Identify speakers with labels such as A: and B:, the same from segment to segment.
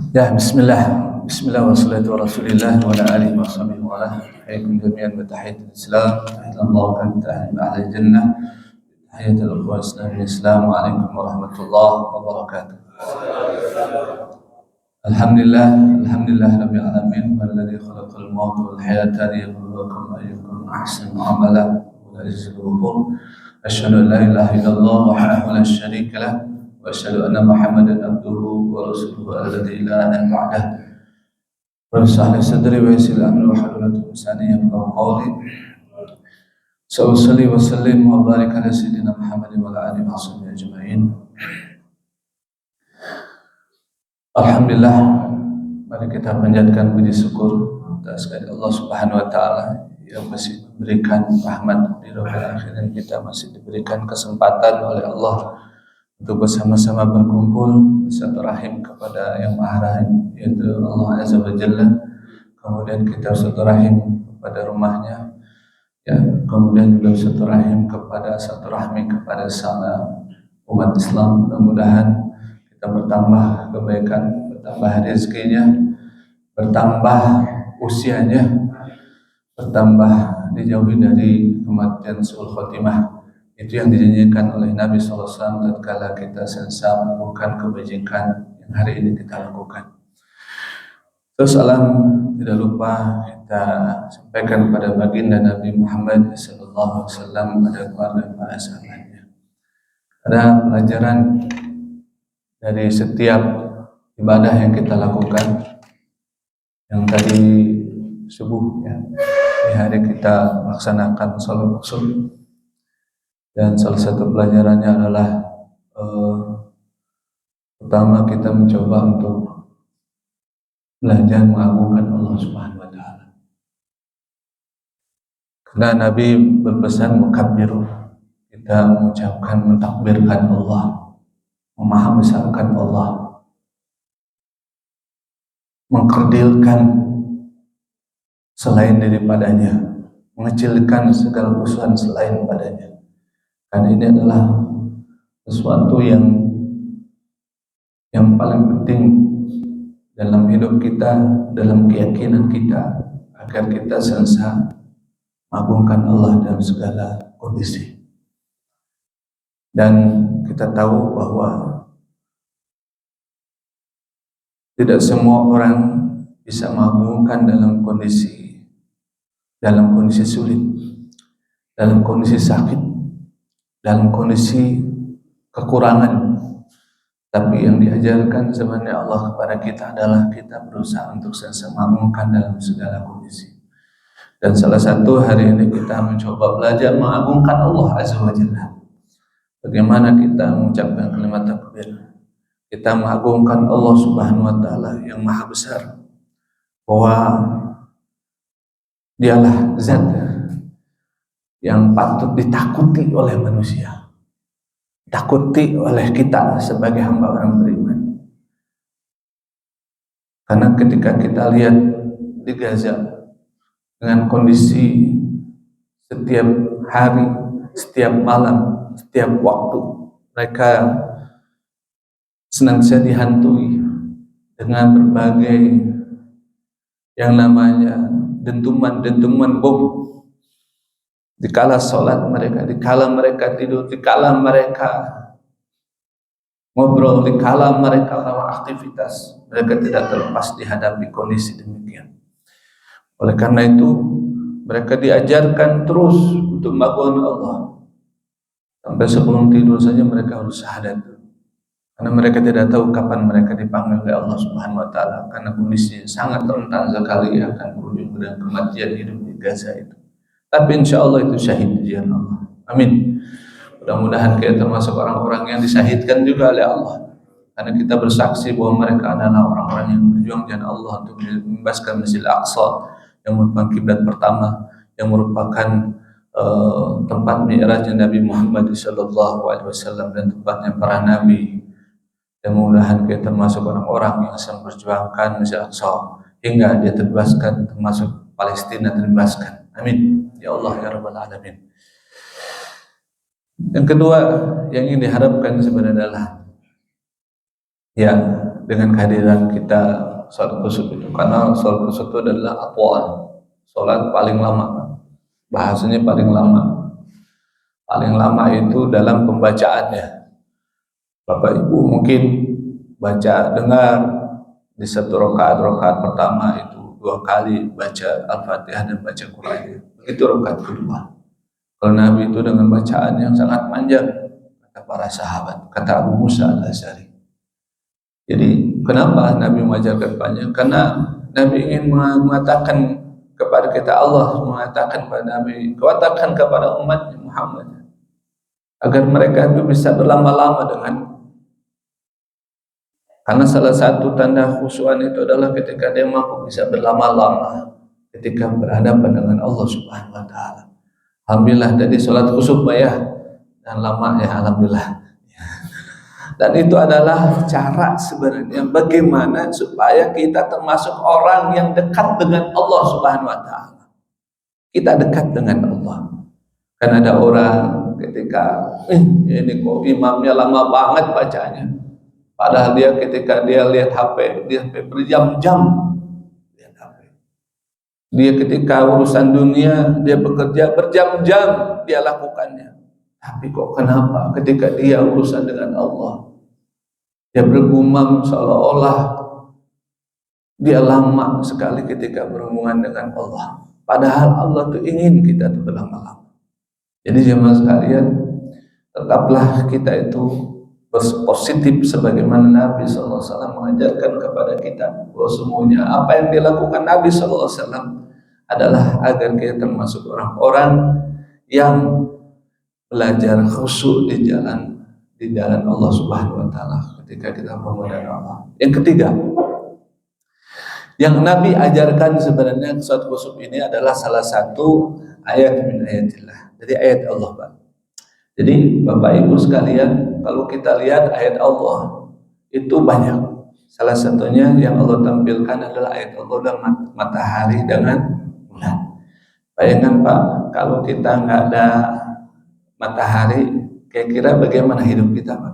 A: Ya, Bismillah wassalatu wa rasulillah wa ala alihi wa sahbihi wa ala hayyakum jami'an wa tahiyatul Islam, tahiyatullah wa tahiyat ahli jannah, tahiyatul ikhwan Islam. Assalamualaikum warahmatullahi wabarakatuh. Alhamdulillah rabbil alamin, walladzi khalaqal mauta wal hayata liyabluwakum ayyukum ahsanu amala wa rizqul ghafur. Asyhadu an la ilaha illallah wahdahu la syarika lah wa asyhadu anna Muhammadan abduhu wa rasuluhu alladzi la ilaha ba'dah. Rabbi shrah li sadri wa yassir li amri wahlul 'uqdatam min lisani yafqahu qawli. Salli wa sallim wa barik ala sayyidina Muhammadin wa ala alihi wa sahbihi ajma'in. Alhamdulillah, mari kita panjatkan puji syukur atas kehadirat Allah Subhanahu wa taala yang masih memberikan rahmat di akhir dan kita masih diberikan kesempatan oleh Allah untuk bersama-sama berkumpul satu rahim kepada yang Maha Rahim, yaitu Allah Azza wa Jalla. Kemudian kita satu rahim kepada rumahnya, ya, kemudian juga satu rahim kepada satu rahmi kepada sama umat Islam. Mudah-mudahan kita bertambah kebaikan, bertambah rezekinya, bertambah usianya, bertambah dijauhi dari kematian su'ul khotimah. Itu yang dijanjikan oleh Nabi SAW tatkala kita selesai melakukan kebajikan yang hari ini kita lakukan. Terus salam tidak lupa kita sampaikan kepada baginda Nabi Muhammad SAW, pada keluarga para sahabatnya. Ada pelajaran dari setiap ibadah yang kita lakukan. Yang tadi subuh, ya, di hari kita melaksanakan sholat subuh. Dan salah satu pelajarannya adalah pertama kita mencoba untuk belajar mengagungkan Allah Subhanahu wa taala. Karena Nabi berpesan mukabbiru, kita mengucapkan mentakbirkan Allah, memahabesarkan Allah, mengkerdilkan selain daripadanya, mengecilkan segala musuhan selain padanya. Karena ini adalah sesuatu yang paling penting dalam hidup kita, dalam keyakinan kita, agar kita senantiasa mengagungkan Allah dalam segala kondisi. Dan kita tahu bahwa tidak semua orang bisa mengagungkan dalam kondisi sulit, dalam kondisi sakit, dalam kondisi kekurangan. Tapi yang diajarkan sebenarnya Allah kepada kita adalah kita berusaha untuk senantiasa mengagungkan dalam segala kondisi. Dan salah satu hari ini kita mencoba belajar mengagungkan Allah Azza wa Jalla. Bagaimana kita mengucapkan kalimat takbir, kita mengagungkan Allah Subhanahu wa taala yang maha besar, bahwa dialah zat yang patut ditakuti oleh manusia, takuti oleh kita sebagai hamba orang beriman. Karena ketika kita lihat di Gaza dengan kondisi setiap hari, setiap malam, setiap waktu mereka senantiasa dihantui dengan berbagai yang namanya dentuman bom. Dikala sholat mereka, dikala mereka tidur, dikala mereka ngobrol, dikala mereka melakukan aktivitas, mereka tidak terlepas dihadapi kondisi demikian. Oleh karena itu, mereka diajarkan terus untuk mengagungkan Allah. Sampai sebelum tidur saja mereka harus syahadat. Karena mereka tidak tahu kapan mereka dipanggil oleh Allah Subhanahu wa taala, karena kondisinya sangat rentan sekali akan berujung dengan kematian hidup di Gaza itu. Tapi insya Allah itu syahid di jalan Allah. Amin. Mudah-mudahan kita termasuk orang-orang yang disyahidkan juga oleh Allah. Karena kita bersaksi bahwa mereka adalah orang-orang yang berjuang jalan Allah untuk membebaskan Masjidil Aqsa, yang merupakan kiblat pertama, yang merupakan tempat mi'rajnya Nabi Muhammad SAW dan tempatnya para nabi. Dan mudah-mudahan kita termasuk orang-orang yang sedang berjuangkan Masjidil Aqsa hingga dia terbebaskan, termasuk Palestina terbebaskan. Amin. Ya Allah ya Rabbal Alamin. Yang kedua yang ingin diharapkan sebenarnya adalah, ya, dengan kehadiran kita sholat kusuf itu, karena sholat kusuf itu adalah aqwal, sholat paling lama, bahasanya paling lama itu dalam pembacaannya. Bapak Ibu mungkin baca dengar di satu rakaat pertama itu 2 kali baca Al-Fatihah dan baca Quran. Begitu rakaat kedua. Kalau Nabi itu dengan bacaan yang sangat panjang, kata para sahabat, kata Abu Musa Al-Asy'ari. Jadi kenapa Nabi mengajarkan panjang? Karena Nabi ingin mengatakan kepada kita, Allah mengatakan kepada Nabi, katakan kepada umat Muhammad agar mereka itu bisa berlama-lama dengan, karena salah satu tanda khusyuan itu adalah ketika dia mampu bisa berlama-lama ketika berhadapan dengan Allah Subhanahu wa taala. Alhamdulillah tadi sholat khusyuk ya, dan lamanya alhamdulillah. Dan itu adalah cara sebenarnya bagaimana supaya kita termasuk orang yang dekat dengan Allah Subhanahu wa taala. Kita dekat dengan Allah. Kan ada orang ketika ini kok imamnya lama banget bacanya. Padahal dia ketika dia lihat HP, dia berjam-jam lihat HP. Dia ketika urusan dunia, dia bekerja berjam-jam dia lakukannya. Tapi kok kenapa ketika dia urusan dengan Allah, dia bergumam seolah-olah dia lama sekali ketika berhubungan dengan Allah. Padahal Allah tuh ingin kita tuh berlama-lama. Jadi jemaah sekalian, tetaplah kita itu berpositif sebagaimana Nabi SAW mengajarkan kepada kita bahwa semuanya apa yang dilakukan Nabi SAW adalah agar kita termasuk orang-orang yang belajar khusyuk di jalan Allah Subhanahu wa taala ketika kita berhubungan dengan Allah. Yang ketiga, yang Nabi ajarkan sebenarnya sholat khusyuk ini adalah salah satu ayat min ayatillah. Jadi ayat Allah, Pak. Jadi Bapak Ibu sekalian, kalau kita lihat ayat Allah itu banyak. Salah satunya yang Allah tampilkan adalah ayat Allah dan matahari dengan bulan. Bayangkan Pak, kalau kita nggak ada matahari, kira-kira bagaimana hidup kita, Pak?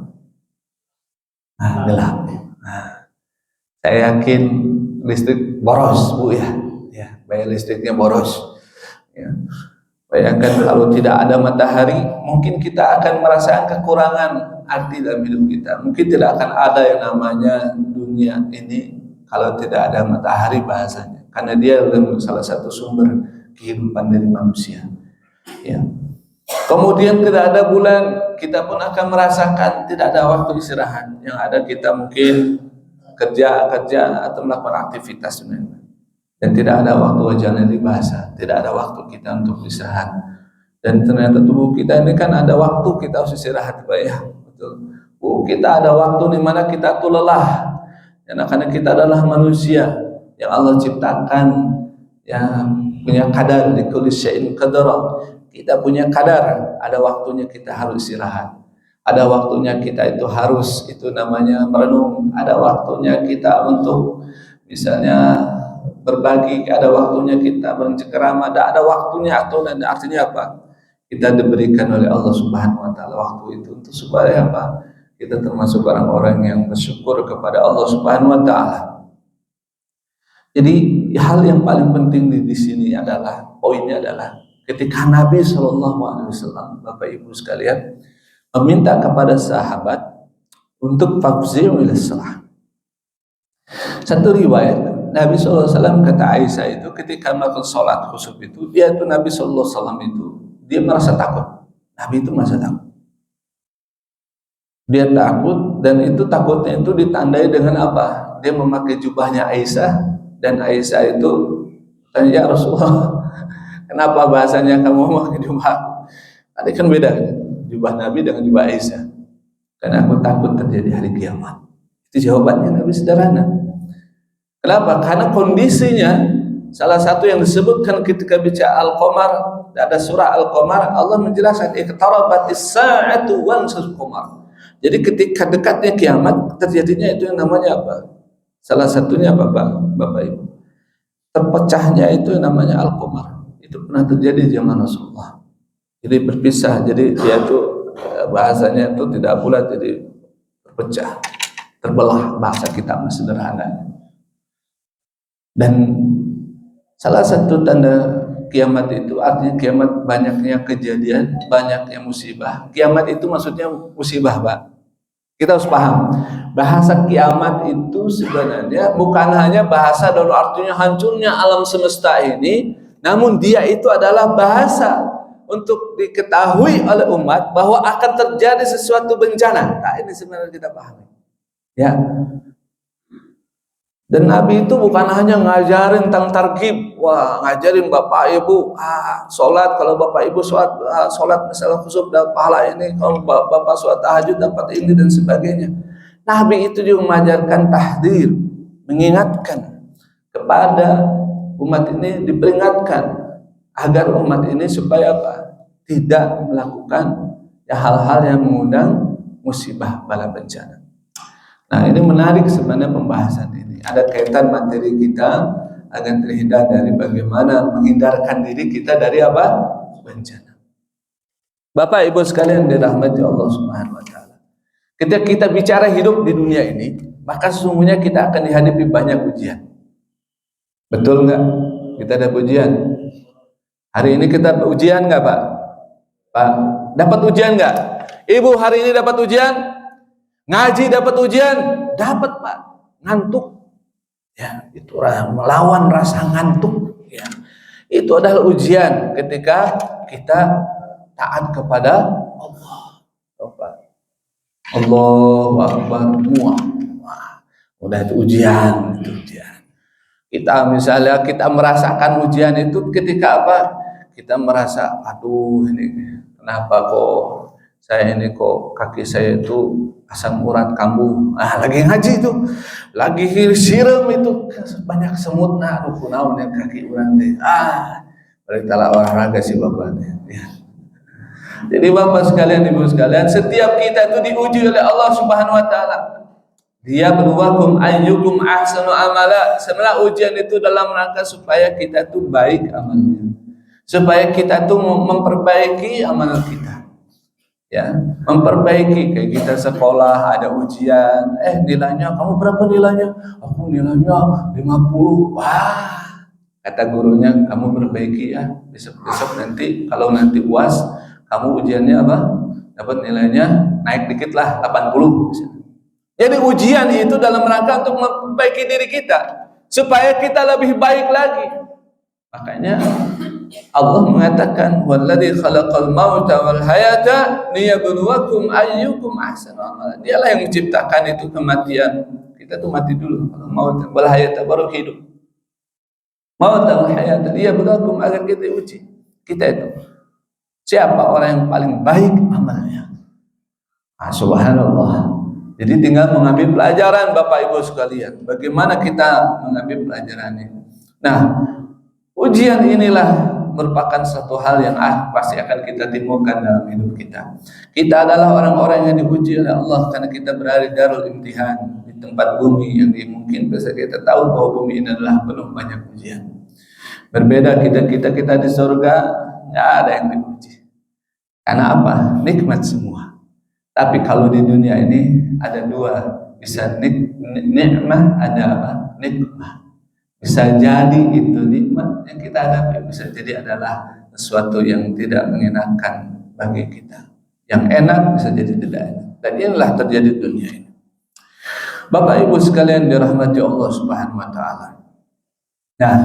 A: Gelap. Saya yakin listrik boros, Bu ya. Bayar listriknya boros. Ya. Bayangkan kalau tidak ada matahari, mungkin kita akan merasakan kekurangan arti dalam hidup kita. Mungkin tidak akan ada yang namanya dunia ini kalau tidak ada matahari bahasanya. Karena dia adalah salah satu sumber kehidupan dari manusia. Ya. Kemudian tidak ada bulan, kita pun akan merasakan tidak ada waktu istirahat. Yang ada kita mungkin kerja atau melakukan aktivitas sebenarnya. Dan tidak ada waktu wajarnya dibahasa, tidak ada waktu kita untuk istirahat. Dan ternyata tubuh kita ini kan ada waktu kita harus istirahat, Pak ya. Betul. Kita ada waktu di mana kita tuh lelah. Karena kita adalah manusia yang Allah ciptakan yang punya kadar, di kulli syai'in qadara. Kita punya kadar, ada waktunya kita harus istirahat. Ada waktunya kita itu harus namanya merenung, ada waktunya kita untuk misalnya berbagi, ada waktunya kita bercengkerama, ada waktunya, atau dan artinya apa? Kita diberikan oleh Allah Subhanahu wa taala waktu itu untuk supaya apa? Kita termasuk orang-orang yang bersyukur kepada Allah Subhanahu wa taala. Jadi hal yang paling penting di sini adalah poinnya adalah ketika Nabi SAW, Bapak Ibu sekalian, meminta kepada sahabat untuk fafzi'u ila shalah. Satu riwayat Nabi SAW kata Aisyah itu ketika melakukan sholat khusyuk itu, Nabi SAW itu dia merasa takut. Nabi itu merasa takut. Dia takut, dan itu takutnya itu ditandai dengan apa? Dia memakai jubahnya Aisyah, dan Aisyah itu tanya, ya Rasulullah, kenapa bahasanya kamu memakai jubah? Ada kan beda jubah Nabi dengan jubah Aisyah. Karena aku takut terjadi hari kiamat. Itu jawabannya Nabi sederhana. Kenapa? Karena kondisinya salah satu yang disebutkan ketika bicara Al-Qamar, ada surah Al-Qamar, Allah menjelaskan iqtarabatis sa'atu wansal qamar. Jadi ketika dekatnya kiamat terjadinya itu yang namanya apa? Salah satunya apa, Bapak Ibu? Terpecahnya itu yang namanya Al-Qamar. Itu pernah terjadi di zaman Rasulullah. Jadi berpisah, jadi dia itu bahasanya itu tidak bulat, jadi terpecah. terbelah bahasa kita masih sederhana. Dan salah satu tanda kiamat itu artinya kiamat banyaknya kejadian, banyaknya musibah. Kiamat itu maksudnya musibah, Pak. Kita harus paham. Bahasa kiamat itu sebenarnya bukan hanya bahasa dalam artinya hancurnya alam semesta ini, namun dia itu adalah bahasa untuk diketahui oleh umat bahwa akan terjadi sesuatu bencana. Nah, ini sebenarnya kita pahami. Ya. Dan Nabi itu bukan hanya ngajarin tentang targhib, wah ngajarin bapak ibu, sholat kalau bapak ibu sholat misalnya khusuf dapat pahala ini, kalau bapak sholat tahajud dapat ini dan sebagainya. Nabi itu juga mengajarkan tahdir, mengingatkan kepada umat ini, diperingatkan agar umat ini supaya apa? Tidak melakukan hal-hal yang mengundang musibah bala bencana. Nah, ini menarik sebenarnya pembahasan ini. Ada kaitan materi kita agar terhindar dari bagaimana menghindarkan diri kita dari apa? Bencana. Bapak Ibu sekalian dirahmati Allah Subhanahu wa taala. Ketika kita bicara hidup di dunia ini, maka sesungguhnya kita akan dihadapi banyak ujian. Betul enggak? Kita ada ujian. Hari ini kita ujian enggak, Pak? Pak, dapat ujian enggak? Ibu hari ini dapat ujian? Ngaji dapat ujian? Dapat, Pak. Ngantuk. Ya, itu melawan rasa ngantuk. Ya, itu adalah ujian ketika kita taat kepada Allah. Allahu Akbar. Udah itu ujian, itu ujian. Kita misalnya kita merasakan ujian itu ketika apa? Kita merasa, aduh ini kenapa kok saya ini kok kaki saya itu asam urat kambuh. Lagi ngaji itu, lagi siram itu banyak semut. Aduh kunaon yang kaki urang teh. Balik tala olahraga sih Bapak teh. Ya. Jadi Bapak sekalian, Ibu sekalian, setiap kita itu diuji oleh Allah Subhanahu wa taala. Dia berwakum ayyukum ahsanu amala. Sebenarnya ujian itu dalam rangka supaya kita itu baik amalnya. Supaya kita itu memperbaiki amal kita. Ya, memperbaiki. Kayak kita sekolah ada ujian, nilainya kamu berapa nilainya? Aku nilainya 50. Wah, kata gurunya kamu perbaiki ya. Besok nanti kalau nanti UAS kamu ujiannya apa? Dapat nilainya naik dikit lah 80 misalnya. Jadi ujian itu dalam rangka untuk memperbaiki diri kita supaya kita lebih baik lagi. Makanya Allah mengatakan walladzi khalaqal mauta wal hayata liyabluwakum ayyukum ahsanu amala. Dialah yang menciptakan itu kematian. Kita tuh mati dulu, maut wal hayata baru hidup. Maut wal hayata liyabluwakum agar kita uji. Kita itu siapa orang yang paling baik amalnya. Subhanallah. Jadi tinggal mengambil pelajaran Bapak Ibu sekalian. Bagaimana kita mengambil pelajaran ini? Nah, ujian inilah merupakan satu hal yang pasti akan kita timbulkan dalam hidup kita. Kita adalah orang-orang yang diuji oleh Allah karena kita berada di darul imtihan, di tempat bumi yang mungkin bisa kita tahu bahwa bumi ini adalah penuh banyak ujian. Berbeda kita di surga, nggak ada yang diuji. Karena apa? Nikmat semua. Tapi kalau di dunia ini ada dua, bisa nikmah, ada apa? Nikmah. Bisa jadi itu nikmat yang kita hadapi, bisa jadi adalah sesuatu yang tidak mengenakan bagi kita. Yang enak bisa jadi tidak enak. Dan inilah terjadi di dunia ini. Bapak Ibu sekalian dirahmati Allah Subhanahu wa taala. Nah,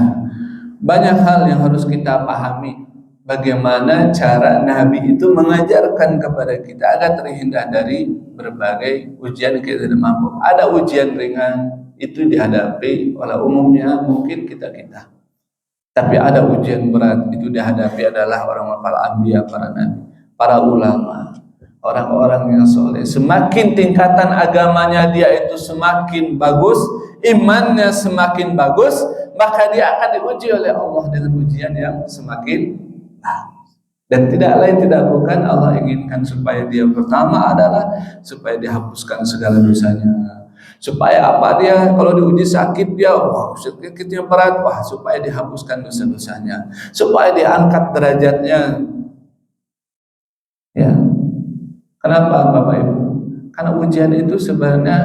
A: banyak hal yang harus kita pahami. Bagaimana cara Nabi itu mengajarkan kepada kita agar terhindar dari berbagai ujian yang kita tidak mampu. Ada ujian ringan itu dihadapi oleh umumnya mungkin kita. Tapi ada ujian berat itu dihadapi adalah orang para anbiya, para nabi, para ulama, orang-orang yang soleh. Semakin tingkatan agamanya dia itu semakin bagus, imannya semakin bagus, maka dia akan diuji oleh Allah dengan ujian yang semakin. Dan tidak lain tidak bukan Allah inginkan supaya dia pertama adalah supaya dihapuskan segala dosanya, supaya apa dia kalau diuji sakit dia sakitnya berat, supaya dihapuskan dosa-dosanya, supaya diangkat derajatnya. Ya, kenapa Bapak Ibu? Karena ujian itu sebenarnya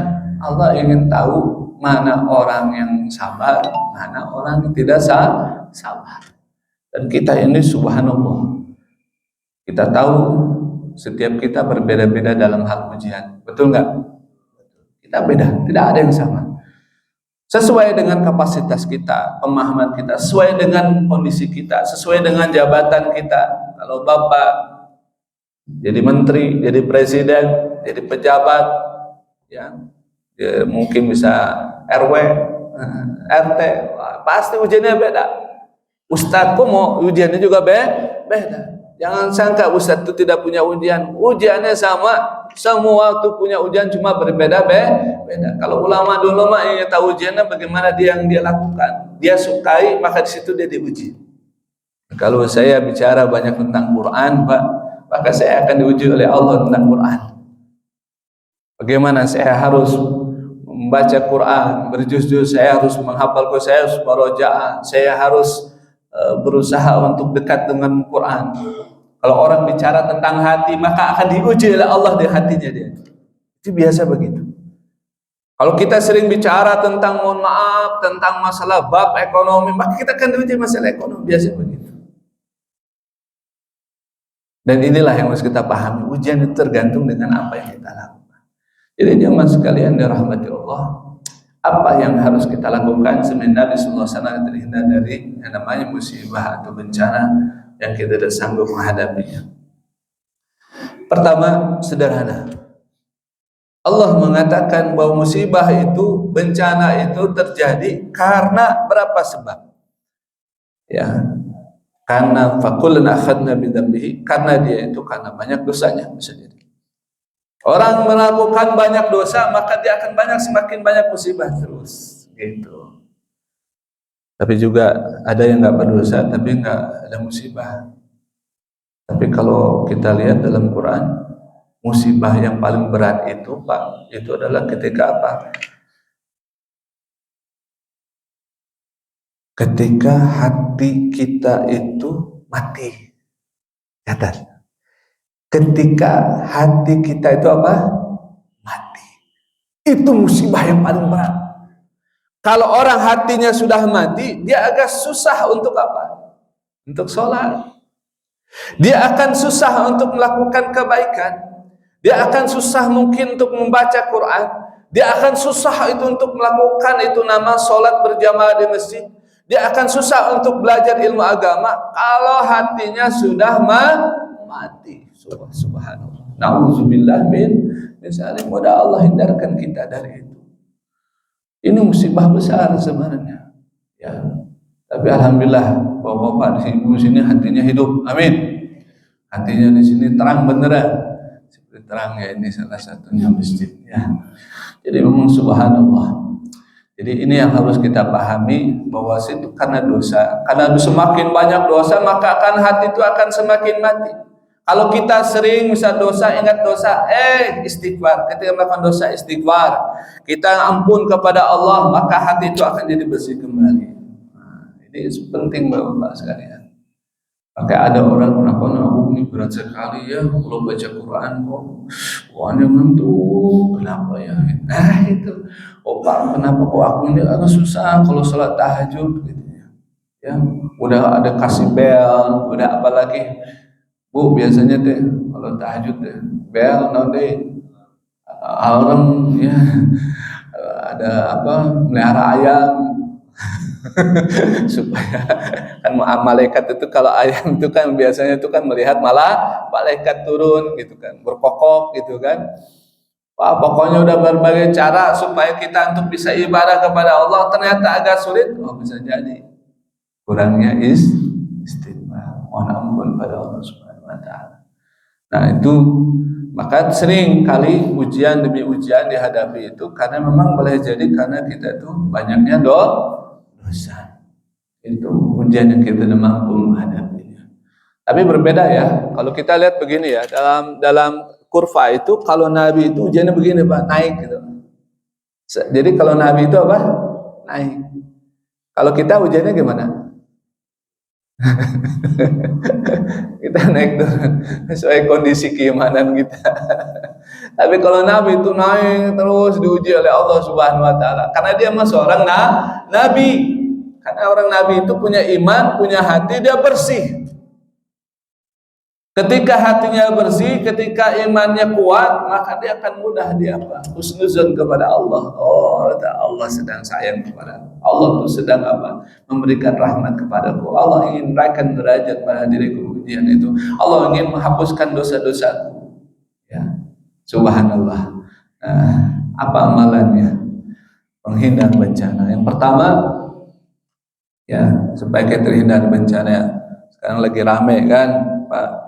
A: Allah ingin tahu mana orang yang sabar, mana orang yang tidak sabar. Dan kita ini subhanallah, kita tahu setiap kita berbeda-beda dalam hal ujian, betul nggak? Kita beda, tidak ada yang sama. Sesuai dengan kapasitas kita, pemahaman kita, sesuai dengan kondisi kita, sesuai dengan jabatan kita. Kalau Bapak jadi menteri, jadi presiden, jadi pejabat, ya, mungkin bisa RW, RT, pasti ujiannya beda. Ustadz kok mau ujiannya juga beda. Jangan sangka Ustadz itu tidak punya ujian. Ujiannya sama, semua itu punya ujian, cuma berbeda-beda. Kalau ulama dulu mah ingin tahu ujiannya bagaimana dia lakukan. Dia sukai, maka di situ dia diuji. Kalau saya bicara banyak tentang Quran, Pak, maka saya akan diuji oleh Allah tentang Quran. Bagaimana saya harus membaca Quran berjuz-juz, saya harus menghafal Quran, saya harus murojaah, saya harus berusaha untuk dekat dengan Quran. Kalau orang bicara tentang hati, maka akan diuji oleh Allah di hatinya dia. Itu biasa begitu. Kalau kita sering bicara tentang mohon maaf, tentang masalah bab ekonomi, maka kita akan diuji masalah ekonomi, biasa begitu. Dan inilah yang harus kita pahami, ujian itu tergantung dengan apa yang kita lakukan. Jadi jemaah sekalian dirahmati Allah, apa yang harus kita lakukan sebenarnya Nabi sallallahu alaihi wasallam terhindar dari yang namanya musibah atau bencana yang kita tidak sanggup menghadapinya. Pertama, sederhana. Allah mengatakan bahwa musibah itu, bencana itu terjadi karena berapa sebab? Ya. Karena fakulna akhadna bidzambihi, karena dia itu karena banyak dosanya, bisa jadi. Orang melakukan banyak dosa, maka dia akan semakin banyak musibah terus, gitu. Tapi juga ada yang nggak berdosa, tapi nggak ada musibah. Tapi kalau kita lihat dalam Quran, musibah yang paling berat itu, Pak, itu adalah ketika apa? Ketika hati kita itu mati. Catat. Ketika hati kita itu apa? Mati. Itu musibah yang paling berat. Kalau orang hatinya sudah mati, dia agak susah untuk apa? Untuk sholat. Dia akan susah untuk melakukan kebaikan. Dia akan susah mungkin untuk membaca Quran. Dia akan susah itu untuk melakukan itu nama sholat berjamaah di masjid. Dia akan susah untuk belajar ilmu agama kalau hatinya sudah mati. Subhanallah. Nauzubillah min zalim. Mudah Allah hindarkan kita dari itu. Ini musibah besar sebenarnya. Ya. Tapi alhamdulillah bahwa Bapak di sini hatinya hidup. Amin. Hatinya di sini terang beneran. Seperti terangnya ini salah satunya masjid, ya. Jadi memang subhanallah. Jadi ini yang harus kita pahami, bahwa itu karena dosa. Karena semakin banyak dosa, maka akan hati itu akan semakin mati. Kalau kita sering misal dosa, ingat dosa, istighfar. Ketika melakukan dosa, istighfar. Kita ampun kepada Allah, maka hati itu akan jadi bersih kembali. Nah, ini penting Bapak sekalian. Maka ada orang kenapa ini berat sekali ya, kalau baca Quran kok wahnya ngantuk, kenapa ya? Itu, Pak, kenapa kok aku ini agak susah kalau sholat tahajud gitu ya. Ya, udah ada kasih bel, udah apa lagi? Bu, biasanya teh kalau tahajud teh bel nanti alarm ya, ada apa, melihara ayam supaya kan malaikat itu kalau ayam itu kan biasanya itu kan melihat malah malaikat turun gitu kan, berkokok gitu kan. Wah, pokoknya udah berbagai cara supaya kita untuk bisa ibadah kepada Allah, ternyata agak sulit. Oh, bisa jadi kurangnya istighfar, mohon ampun pada Allah Subhanahu wa taala. Nah, itu maka sering kali ujian demi ujian dihadapi itu karena memang boleh jadi karena kita itu banyaknya dosa. Itu ujian yang kita tidak mampu menghadapinya. Tapi berbeda ya. Kalau kita lihat begini ya, dalam kurva itu kalau Nabi itu ujiannya begini Pak, naik gitu. Jadi kalau Nabi itu apa? Naik. Kalau kita ujiannya gimana? Kita naik turun sesuai kondisi keimanan kita. Tapi kalau Nabi itu naik terus diuji oleh Allah Subhanahu wa taala. Karena dia masih seorang nabi. Karena orang nabi itu punya iman, punya hati, dia bersih. Ketika hatinya bersih, ketika imannya kuat, maka dia akan mudah dia apa? Husnuzon kepada Allah. Oh, Allah sedang sayang kepada Allah itu sedang apa? Memberikan rahmat kepadaku. Allah ingin naikkan derajat pada diriku ujian itu. Allah ingin menghapuskan dosa-dosaku. Ya, subhanallah. Nah, apa amalannya? Menghindar bencana. Yang pertama, ya supaya kita terhindar bencana. Sekarang lagi rame kan, Pak.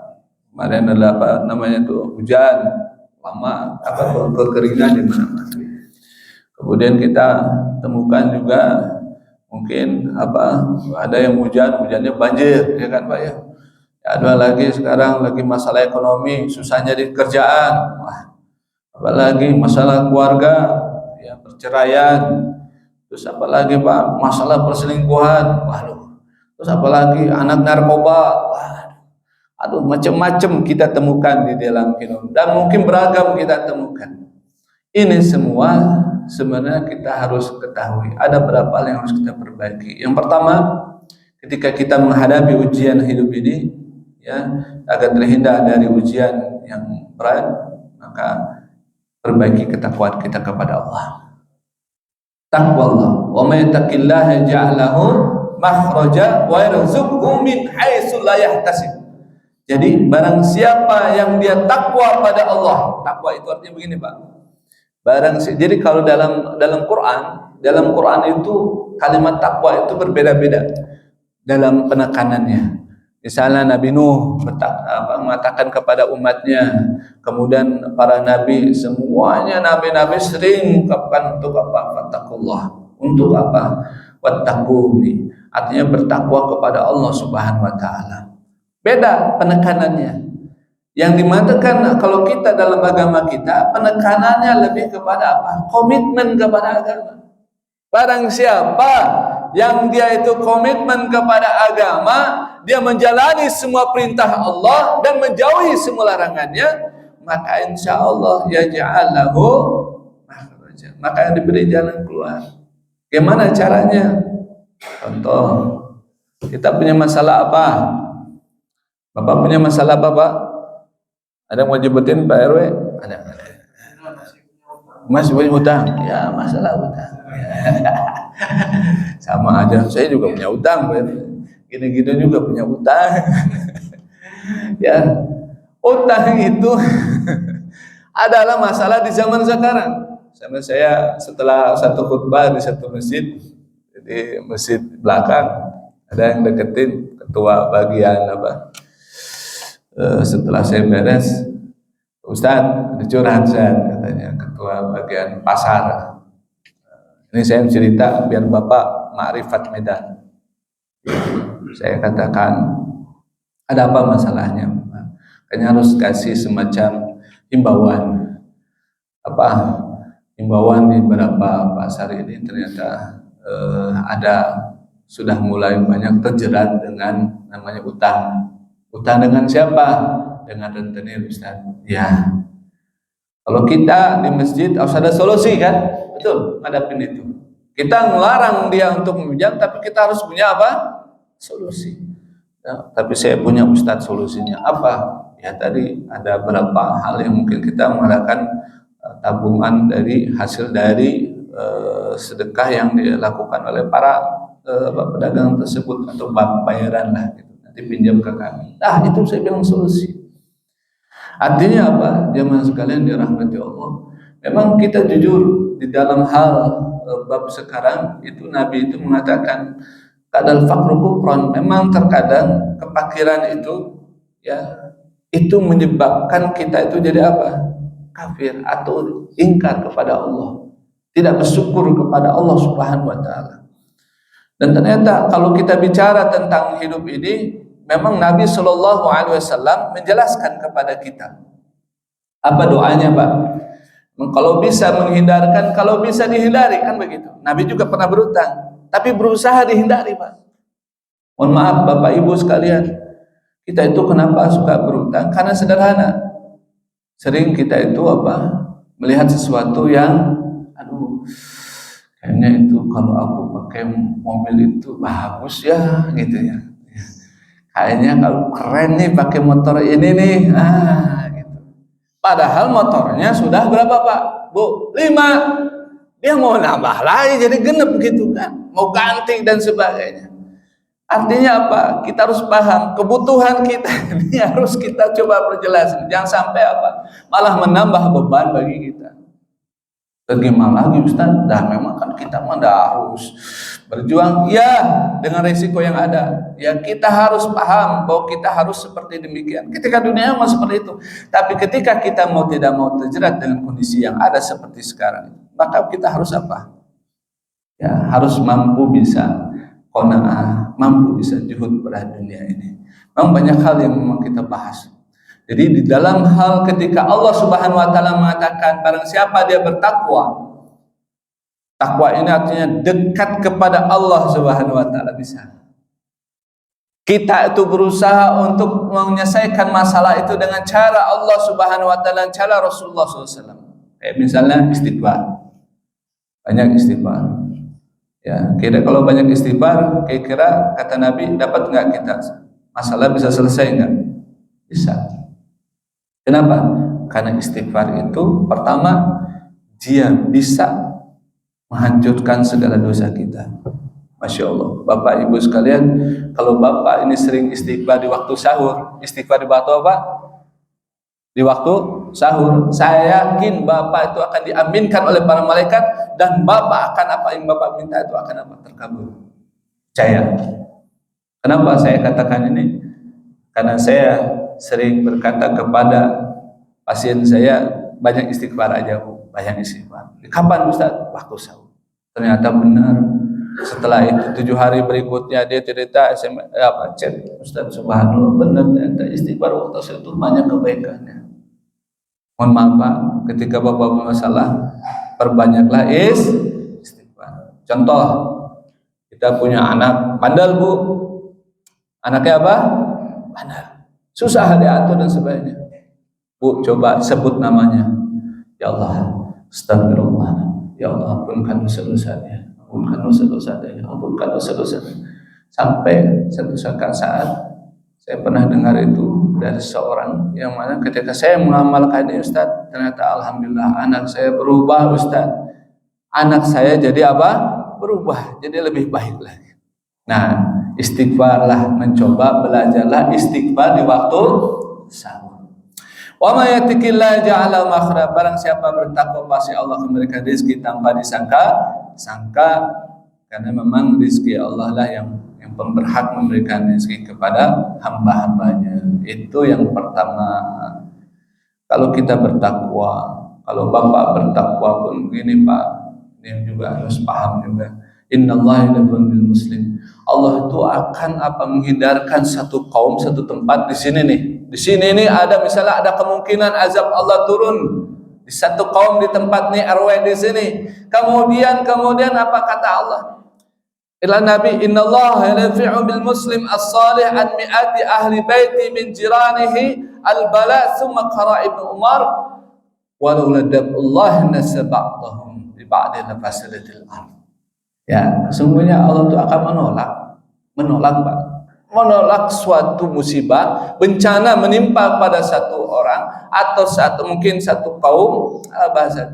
A: Kemarin adalah apa namanya tuh hujan lama, apa kekeringan di mana-mana. Kemudian kita temukan juga mungkin apa ada yang hujannya banjir, ya kan Pak ya. Ada lagi sekarang lagi masalah ekonomi, susahnya di kerjaan. Wah, apalagi masalah keluarga, ya perceraian. Terus apalagi Pak masalah perselingkuhan. Waduh. Terus apalagi anak narkoba. Wah, aduh, macam-macam kita temukan di dalam hidup dan mungkin beragam kita temukan. Ini semua sebenarnya kita harus ketahui ada berapa hal yang harus kita perbaiki. Yang pertama, ketika kita menghadapi ujian hidup ini, ya agar terhindar dari ujian yang berat, maka perbaiki ketakwaan kita kepada Allah. Taqwa Allah. Wa may yattaqillaha yaj'al lahu makhraja wa yarzuqhu min haitsu la yahtasib. Jadi barang siapa yang dia takwa pada Allah, takwa itu artinya begini Pak. Jadi kalau dalam Quran itu kalimat takwa itu berbeda-beda dalam penekanannya. Misalnya Nabi Nuh mengatakan kepada umatnya, kemudian para nabi semuanya nabi-nabi sering ungkapkan untuk apa? Fattaqullah. Untuk apa? Wattaquni. Artinya bertakwa kepada Allah Subhanahu wa taala. Beda penekanannya. Yang dimatakan kalau kita dalam agama kita, penekanannya lebih kepada apa? Komitmen kepada agama. Barang siapa yang dia itu komitmen kepada agama, dia menjalani semua perintah Allah dan menjauhi semua larangannya, maka insya Allah yaj'al lahu makhraja. Maka diberi jalan keluar. Bagaimana caranya? Contoh, kita punya masalah apa? Bapak punya masalah apa Pak? Ada yang mau jemputin Pak RW? Ada. Masih punya utang? Ya masalah utang. Sama aja, saya juga punya utang. Gini-gini juga punya utang. Ya, utang itu adalah masalah di zaman sekarang. Sama saya setelah satu khutbah di satu masjid, di masjid belakang ada yang deketin ketua bagian apa? Setelah saya beres, Ustadz dicurhat saya katanya ketua bagian pasar. Ini saya cerita biar Bapak makrifat Medan. Saya katakan ada apa masalahnya? Kayaknya harus kasih semacam himbauan. Apa himbauan di beberapa pasar ini ternyata ada sudah mulai banyak terjerat dengan namanya utang. Utang dengan siapa? Dengan rentenir Ustaz. Ya. Kalau kita di masjid harus ada solusi kan? Betul, hadapin itu. Kita melarang dia untuk meminjam, tapi kita harus punya apa? Solusi. Ya, tapi saya punya Ustaz solusinya. Apa? Ya tadi ada beberapa hal yang mungkin kita mengadakan tabungan dari hasil dari sedekah yang dilakukan oleh para pedagang tersebut atau bayaran lah gitu. Dipinjam ke kami. Nah, itu saya bilang solusi. Artinya apa? Jemaah sekalian dirahmati Allah. Memang kita jujur di dalam hal bab sekarang itu Nabi itu mengatakan kadal faqru kufran. Memang terkadang kepakiran itu ya itu menyebabkan kita itu jadi apa? Kafir atau ingkar kepada Allah. Tidak bersyukur kepada Allah Subhanahu wa taala. Dan ternyata kalau kita bicara tentang hidup ini, memang Nabi Shallallahu Alaihi Wasallam menjelaskan kepada kita apa doanya, Pak. Kalau bisa menghindarkan, kalau bisa dihindari kan begitu. Nabi juga pernah berutang, tapi berusaha dihindari, Pak. Mohon maaf, Bapak Ibu sekalian, kita itu kenapa suka berutang? Karena sederhana. Sering kita itu melihat sesuatu yang aduh, kayaknya itu kalau aku pakai mobil itu bagus ya gitu ya. Kayaknya kalau keren nih pakai motor ini nih, gitu. Padahal motornya sudah berapa Pak? Bu, 5. Dia mau nambah lagi jadi genep gitu kan, mau ganti dan sebagainya. Artinya apa? Kita harus paham kebutuhan kita ini harus kita coba perjelas. Jangan sampai malah menambah beban bagi kita. Bagaimana lagi Ustaz? Memang kan kita harus berjuang ya dengan risiko yang ada. Ya kita harus paham bahwa kita harus seperti demikian. Ketika dunia mau seperti itu. Tapi ketika kita tidak mau terjerat dengan kondisi yang ada seperti sekarang, maka kita harus Ya, harus mampu bisa qanaah, mampu bisa juhud pada dunia ini. Memang banyak hal yang memang kita bahas. Jadi di dalam hal ketika Allah Subhanahu wa taala mengatakan barang siapa dia bertakwa. Takwa ini artinya dekat kepada Allah Subhanahu wa taala bisa. Kita itu berusaha untuk menyelesaikan masalah itu dengan cara Allah Subhanahu wa taala, cara Rasulullah SAW. Misalnya istighfar. Banyak istighfar. Ya, kira kalau banyak istighfar, kira-kira kata Nabi dapat enggak kita masalah bisa selesai enggak? Bisa. Kenapa? Karena istighfar itu pertama dia bisa menghancurkan segala dosa kita. Masya Allah, Bapak Ibu sekalian, kalau Bapak ini sering istighfar di waktu sahur, istighfar di waktu apa? Di waktu sahur, saya yakin Bapak itu akan diaminkan oleh para malaikat dan Bapak akan apa yang Bapak minta itu akan terkabul. Percaya. Kenapa saya katakan ini? Karena saya sering berkata kepada pasien saya, banyak istighfar aja Bu, banyak istighfar. Kapan Ustaz? Waktu sahur. Ternyata benar. Setelah itu 7 hari berikutnya dia cerita chat, Ustaz subhanallah benar ternyata istighfar waktu sahur itu banyak kebaikannya. Mohon maaf Pak, ketika Bapak bermasalah, perbanyaklah istighfar. Contoh, kita punya anak bandel Bu. Anaknya apa? Bandel. Susah diatur dan sebagainya. Bu, coba sebut namanya. Ya Allah, astagfirullah. Ya Allah, ampunkan dosa-dosanya. Ampunkan dosa-dosanya. Ampunkan dosa-dosanya. Sampai satu saat saya pernah dengar itu dari seorang yang mana ketika saya mengamalkan ini Ustaz, ternyata alhamdulillah anak saya berubah Ustaz. Anak saya jadi berubah, jadi lebih baik lagi. Nah, istighfarlah, mencoba belajarlah istighfar di waktu sahur. Wa may yattaqillah ja'ala makhraja, barang siapa bertakwa pasti Allah memberikan rezeki tanpa disangka, karena memang rezeki Allah lah yang berhak memberikan rezeki kepada hamba-hambanya. Itu yang pertama. Kalau kita bertakwa, kalau Bapak bertakwa pun begini Pak, ini juga harus paham juga. Innallaha yuhibbul muslim. Allah itu akan menghindarkan satu kaum, satu tempat di sini nih. Di sini nih ada misalnya ada kemungkinan azab Allah turun di satu kaum di tempat nih RW di sini. Kemudian apa kata Allah? Ila Nabi innallaha yarfi'u bil muslim as-salih an mi'ati ahli baiti min jiranihi al-bala thumma qara Ibnu Umar walau ladabullah nasaba'tahum bi ba'di nafasilatil ardh. Ya, sesungguhnya Allah itu akan menolak suatu musibah, bencana menimpa pada satu orang atau mungkin satu kaum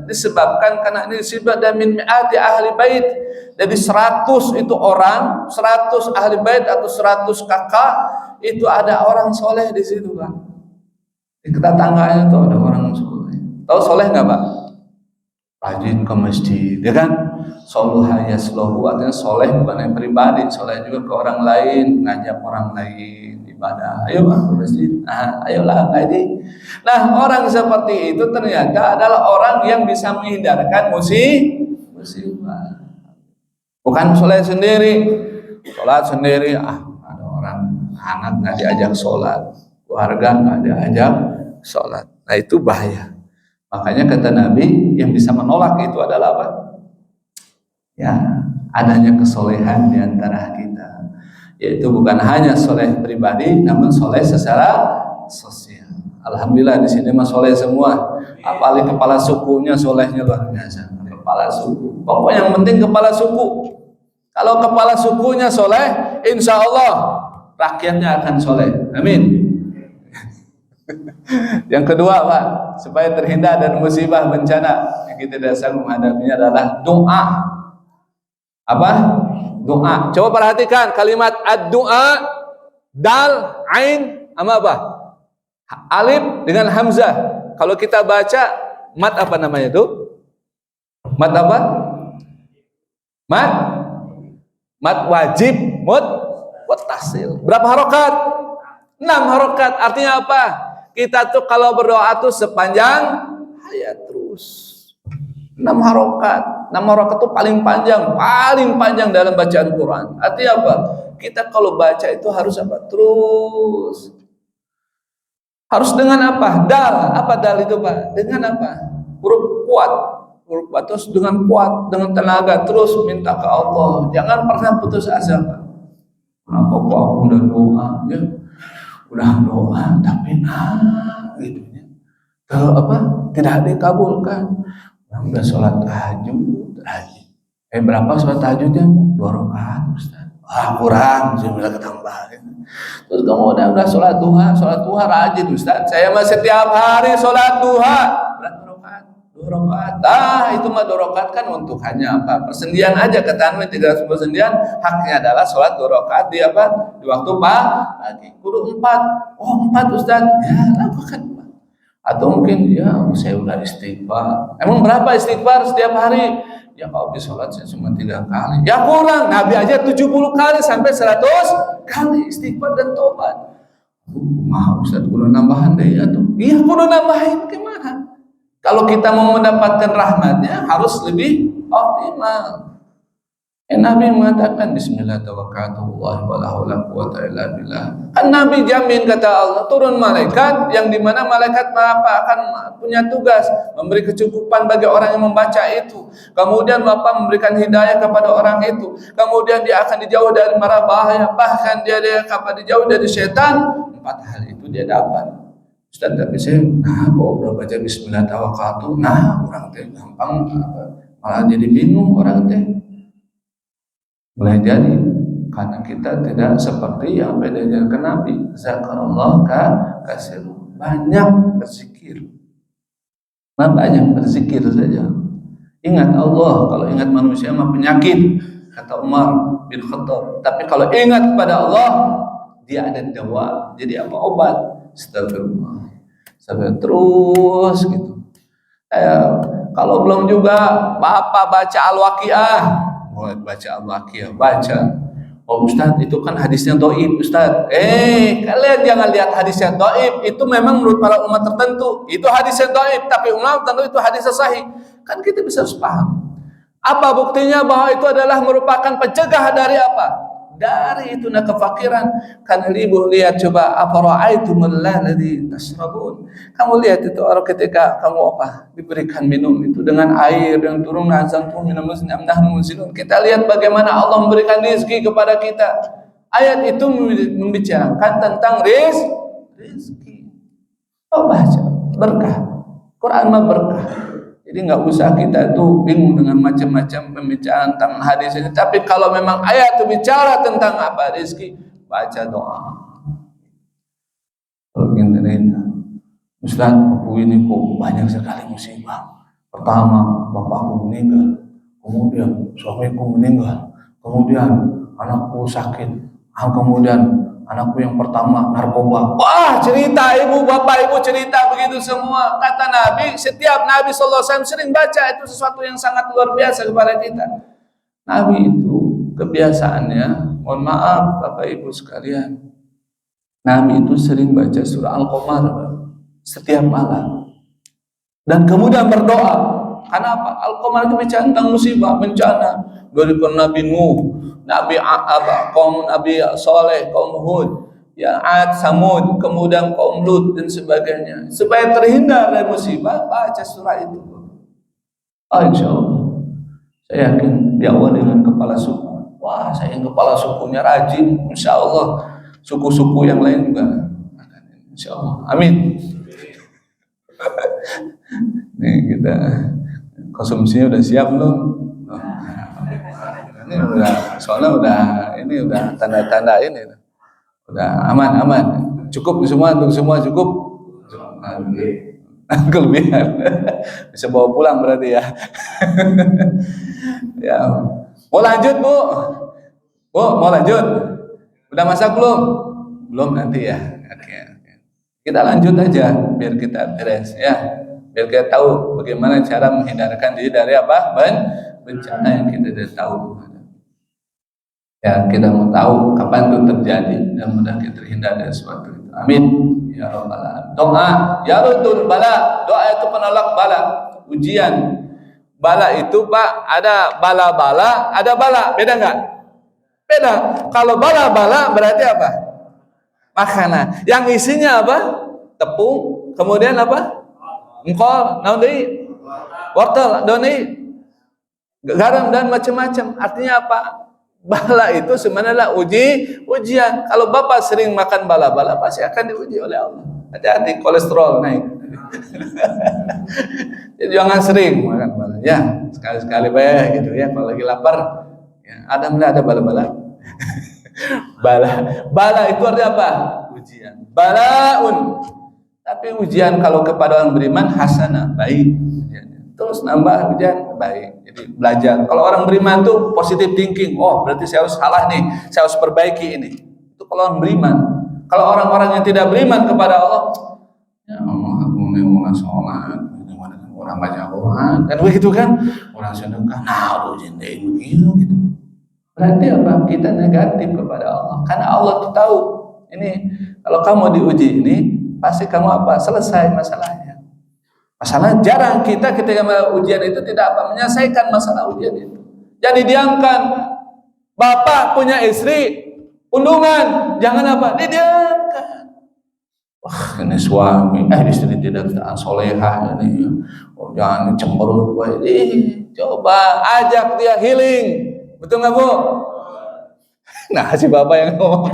A: disebabkan karena ini musibah dan min mi'ati ahli bait. Jadi 100 itu orang, 100 ahli bait atau 100 kakak itu ada orang soleh di situ Pak. Di tetangganya itu ada orang soleh. Tahu soleh nggak Pak? Rajin ke masjid, ya kan? Soluha yasluhu, artinya soleh bukan yang pribadi, soleh juga ke orang lain, ngajak orang lain ibadah. Ayo Pak ke masjid, ayolah ngaji. Nah orang seperti itu ternyata adalah orang yang bisa menghindarkan musibah. Bukan sholat sendiri, ada orang anak nggak diajak sholat, keluarga nggak diajak sholat. Nah itu bahaya. Makanya kata Nabi yang bisa menolak itu adalah apa? Ya adanya kesolehan di antara kita, yaitu bukan hanya soleh pribadi, namun soleh secara sosial. Alhamdulillah di sini mah soleh semua. Apalagi kepala sukunya solehnya luar biasa. Kepala suku. Pokoknya yang penting kepala suku. Kalau kepala sukunya soleh, insya Allah rakyatnya akan soleh. Amin. Yang kedua Pak, supaya terhindar dari musibah bencana yang kita tidak sanggup menghadapinya adalah doa. Apa? Doa. Coba perhatikan kalimat ad-doa, dal, ain, sama apa? Alif dengan hamzah. Kalau kita baca mat apa namanya itu? Mat apa? Mat wajib muttasil. Berapa harokat? 6 harokat. Artinya apa? Kita tuh kalau berdoa tuh sepanjang hayat terus. 6 harokat. 6 harokat itu paling panjang dalam bacaan Quran. Artinya apa? Kita kalau baca itu harus apa? Terus. Harus dengan apa? Dal. Apa dal itu Pak? Dengan apa? Huruf kuat. Huruf kuat terus dengan kuat, dengan tenaga terus minta ke Allah. Jangan pernah putus asa Pak. Kenapa Pak? Aku udah doa ya. Udah doa tapi gitu ya. Tidak dikabulkan. Udah sholat tahajud. Berapa sholat tahajudnya? 2 rakaat Ustaz. Kurang, saya ketambahin. Terus kemudian udah sholat duha rajin Ustaz. Saya mah setiap hari sholat duha. Berapa rakaat? 2 rakaat. Itu mah 2 rakaat kan untuk hanya apa? Persendian aja kata anu 300 persendian. Haknya adalah sholat 2 rakaat di apa? Di waktu pagi. Kudu 4. Oh 4 Ustaz. Ya lakukan. Atau mungkin ya saya udah istighfar. Emang berapa istighfar setiap hari? Ya kalau di sholat saya cuma 3 kali. Ya kurang. Nabi aja 70 kali sampai 100 kali istighfar dan tobat. Maaf Ustaz, kudu nambahan deh ya tuh. Iya kudu nambahin gimana? Kalau kita mau mendapatkan rahmatnya harus lebih optimal. Nabi mengatakan Bismillah tawakkaltullahi wala haula quwata illa billah. Kan Nabi jamin kata Allah turun malaikat yang dimana malaikat akan punya tugas memberi kecukupan bagi orang yang membaca itu. Kemudian Bapak memberikan hidayah kepada orang itu. Kemudian dia akan dijauh dari mara bahaya, bahkan dia akan dijauh dari setan. 4 hal itu dia dapat. Ustaz tapi saya kok udah baca Bismillah tawakkaltu, orang teh gampang malah jadi bingung orang teh. Boleh jadi karena kita tidak seperti yang diajarkan Nabi. Zakarullah kasir, banyak berzikir. Banyak berzikir saja. Ingat Allah, kalau ingat manusia mah penyakit, kata Umar bin Khattab. Tapi kalau ingat kepada Allah, dia ada dawa. Jadi apa? Obat. Astagfirullah. Sampai terus gitu. Kalau belum juga Bapak baca Al-Waqiah. Baca Al-Waqiah, baca. Oh Ustaz, itu kan hadisnya dhaif Ustaz. Kalian jangan lihat hadisnya dhaif. Itu memang menurut para ulama tertentu. Itu hadisnya dhaif, tapi ulama tertentu itu hadisnya sahih. Kan kita bisa paham. Apa buktinya bahwa itu adalah merupakan pencegah dari apa? Dari itu kefakiran. Kan ibu lihat coba afara'aitumul ladzi tashrabun. Kamu lihat itu orang ketika kamu diberikan minum itu dengan air yang turun azantum minal muzni amnahnu munzilun. Kita lihat bagaimana Allah memberikan rezeki kepada kita. Ayat itu membicarakan tentang rezeki. Baca berkah. Quran mah berkah. Jadi nggak usah kita tuh bingung dengan macam-macam pembicaraan tentang hadis ini. Tapi kalau memang ayat itu bicara tentang apa rezeki, baca doa. Kalau gini, Ustaz, aku ini kok banyak sekali musibah. Pertama, bapakku meninggal, kemudian suamiku meninggal, kemudian anakku sakit, kemudian anakku yang pertama narkoba. Wah, cerita ibu bapak ibu cerita begitu semua. Kata Nabi, setiap Nabi SAW sering baca itu sesuatu yang sangat luar biasa kepada kita. Nabi itu kebiasaannya, mohon maaf bapak ibu sekalian, Nabi itu sering baca surah Al-Qamar setiap malam. Dan kemudian berdoa. Karena apa? Al-Qamar itu bicara tentang musibah, bencana. Dari Nabi Nuh, Nabi kaum Nabi Saleh, kaum Hud, ya Ad, Samud, kemudian kaum Lut dan sebagainya. Supaya terhindar dari musibah, baca surah itu. Insyaallah. Saya yakin diawali dengan kepala suku. Wah, saya yang kepala sukunya rajin, insyaallah. Suku-suku yang lain juga akan, insyaallah. Amin. Nih kita konsumsinya udah siap belum? Oh, ini udah, soalnya udah tanda-tanda ini, udah aman. Cukup semua untuk semua cukup. Kelebihan bisa bawa pulang berarti ya. Ya, mau lanjut Bu? Bu mau lanjut? Udah masak belum? Belum nanti ya. Oke. Kita lanjut aja biar kita beres ya. Biar kita tahu bagaimana cara menghindarkan diri dari apa? Bencana yang kita tidak tahu. Ya, kita mau tahu kapan itu terjadi dan mudah kita terhindar dari sesuatu itu. Amin. Ya Rabbal Alamin. Doa, ya Rabbul Bala. Doa itu penolak bala, ujian. Bala itu Pak, ada bala-bala, ada bala. Beda enggak? Beda. Kalau bala-bala berarti apa? Makanan. Yang isinya apa? Tepung, kemudian apa? Engkol, naon deui? Wortel, naon deui? Garam dan macam-macam. Artinya apa? Bala itu sebenarnya ujian. Kalau Bapak sering makan bala-bala pasti akan diuji oleh Allah. Hati-hati kolesterol naik. Jadi jangan sering makan bala. Ya, sekali-sekali bae gitu ya. Kalau lagi lapar, ya, ada bala-bala. Bala itu artinya apa? Ujian. Balaun. Tapi ujian kalau kepada orang beriman hasanah, baik. Terus nambah ujian, baik. Jadi belajar. Kalau orang beriman tuh positive thinking. Oh, berarti saya harus salah nih. Saya harus perbaiki ini. Itu kalau orang beriman. Kalau orang-orang yang tidak beriman kepada Allah, ya Allah, aku mau sholat, orang baca Quran, kan begitu kan? Orang sedekah, nah ujian deh begitu gitu. Berarti apa? Kita negatif kepada Allah. Karena Allah tuh tahu ini kalau kamu diuji ini pasti kamu apa? Selesai masalahnya. Masalah jarang kita ketika ujian itu tidak apa menyelesaikan masalah ujian itu. Jadi diamkan. Bapak punya istri undungan, jangan apa? Didiamkan. Wah, ini suami, istri tidak solehah ini. Oh, jangan cemberut. Coba ajak dia healing. Betul nggak Bu? Nah, si Bapak yang ngomong.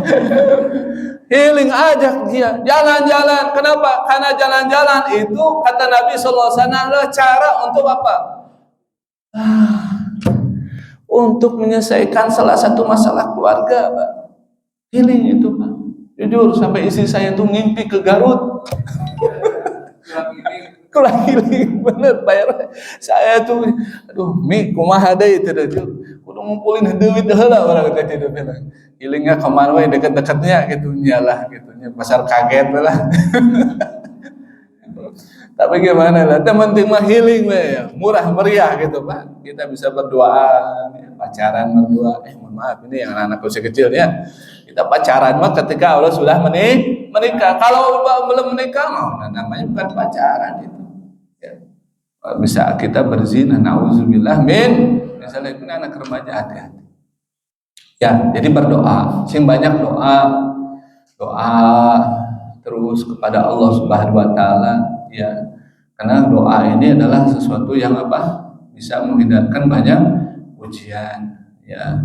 A: Healing, ajak dia jalan-jalan. Kenapa? Karena jalan-jalan itu kata Nabi SAW adalah cara untuk apa? Untuk menyelesaikan salah satu masalah keluarga, Pak. Healing itu, Pak. Jujur sampai istri saya tuh ngimpi ke Garut. Kurang healing bener Pak. Saya tuh aduh mi kumaha deui teh kudu ngumpulin duit heula urang teh tidak bilang. Healingnya kemana we deket-deketnya gitu nyalah gitu nya pasar kaget lah. Tapi gimana lah, penting mah healing we ya. Murah meriah gitu Pak. Kita bisa berdoa, ya, pacaran berdua. Mohon maaf ini yang anak-anak usia kecil ya. Kita pacaran mah ketika Allah sudah menikah. Kalau belum menikah mah namanya bukan pacaran itu. Ya. Bisa kita berzina, nauzubillah min. Misalnya ini anak remaja hati-hati. Ya, jadi berdoa, sing banyak doa terus kepada Allah Subhanahu wa taala ya. Karena doa ini adalah sesuatu yang apa? Bisa menghindarkan banyak ujian ya.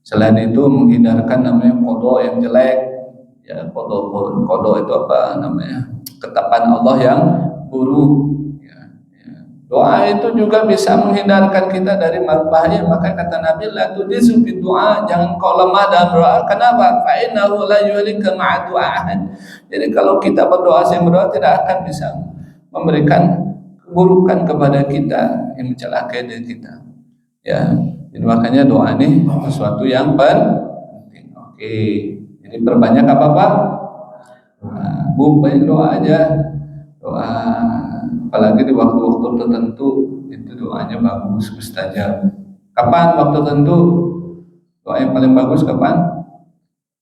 A: Selain itu menghindarkan namanya qada yang jelek ya, qada itu apa namanya? Ketetapan Allah yang buruk. Doa itu juga bisa menghindarkan kita dari bahaya. Maka kata Nabi la tudisu bid doa, jangan kau lemah dalam doa. Kenapa? Fa innahu la yulika ma'a du'ahan. Jadi kalau kita berdoa berdoa tidak akan bisa memberikan keburukan kepada kita yang mencelakai diri kita. Ya, jadi makanya doa ini sesuatu yang penting. Oke, jadi perbanyak apa Pak? Bu, banyak doa aja. Doa apalagi di waktu-waktu tertentu itu doanya bagus, mustajab. Kapan waktu tertentu? Doa yang paling bagus kapan?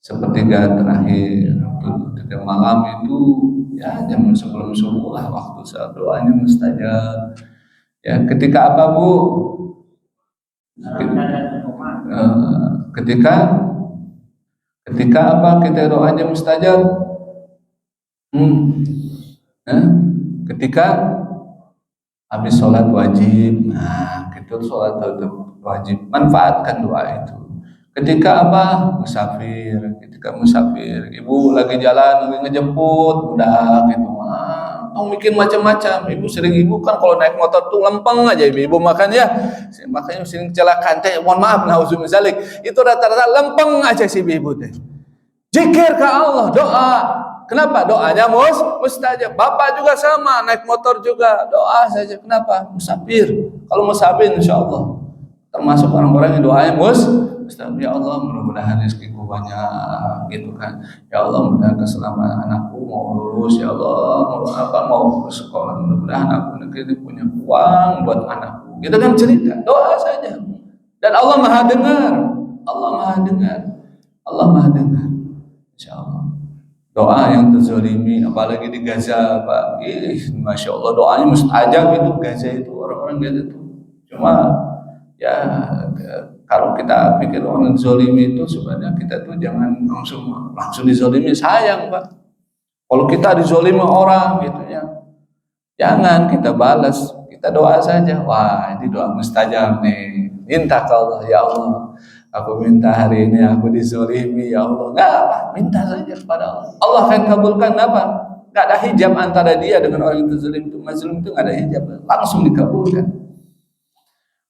A: Sepertiga terakhir, ketika malam itu ya jam sebelum subuh lah waktu saat doanya mustajab. Ya, ketika apa Bu? Ketika apa kita doanya mustajab? Ketika habis sholat wajib, nah itu sholat wajib, manfaatkan doa itu. Ketika apa? Ketika musafir, ibu lagi jalan, lagi ngejemput, udah gitu, mau bikin macam-macam. Ibu kan kalau naik motor tuh lempeng aja ibu makan ya. Makanya sering kecelakaan teh. Mohon maaf nauzubidzalik. Itu rata-rata lempeng aja si ibu teh. Zikir ke Allah, doa. Kenapa? Doanya mustajab. Bapak juga sama, naik motor juga doa saja. Kenapa? Musafir. Kalau musafir insyaallah termasuk orang-orang yang doanya mustajab. Ya Allah, mudah-mudahan rezekiku banyak gitu kan. Ya Allah, mudah-mudahan keselamatan anakku mau lulus. Ya Allah, mau sekolah, mudah-mudahan aku nanti punya uang buat anakku. Gitu kan cerita, doa saja. Dan Allah Maha dengar. Allah Maha dengar. Allah Maha dengar. Insyaallah. Doa yang terzalimi, apalagi di Gaza, Pak. Masya Allah, doanya mustajab itu Gaza itu, orang-orang Gaza itu. Cuma ya kalau kita pikir orang zalimi itu sebenarnya kita tuh jangan langsung dizalimi, sayang Pak. Kalau kita dizalimi orang gitu ya, jangan kita balas, kita doa saja. Wah, ini doa mustajab nih. Minta ke Allah, ya Allah, aku minta hari ini aku dizalimi, ya Allah. Enggak apa, minta saja kepada Allah. Allah akan kabulkan apa? Enggak ada hijab antara dia dengan orang yang terzalim itu. Mazlum itu enggak ada hijab, langsung dikabulkan.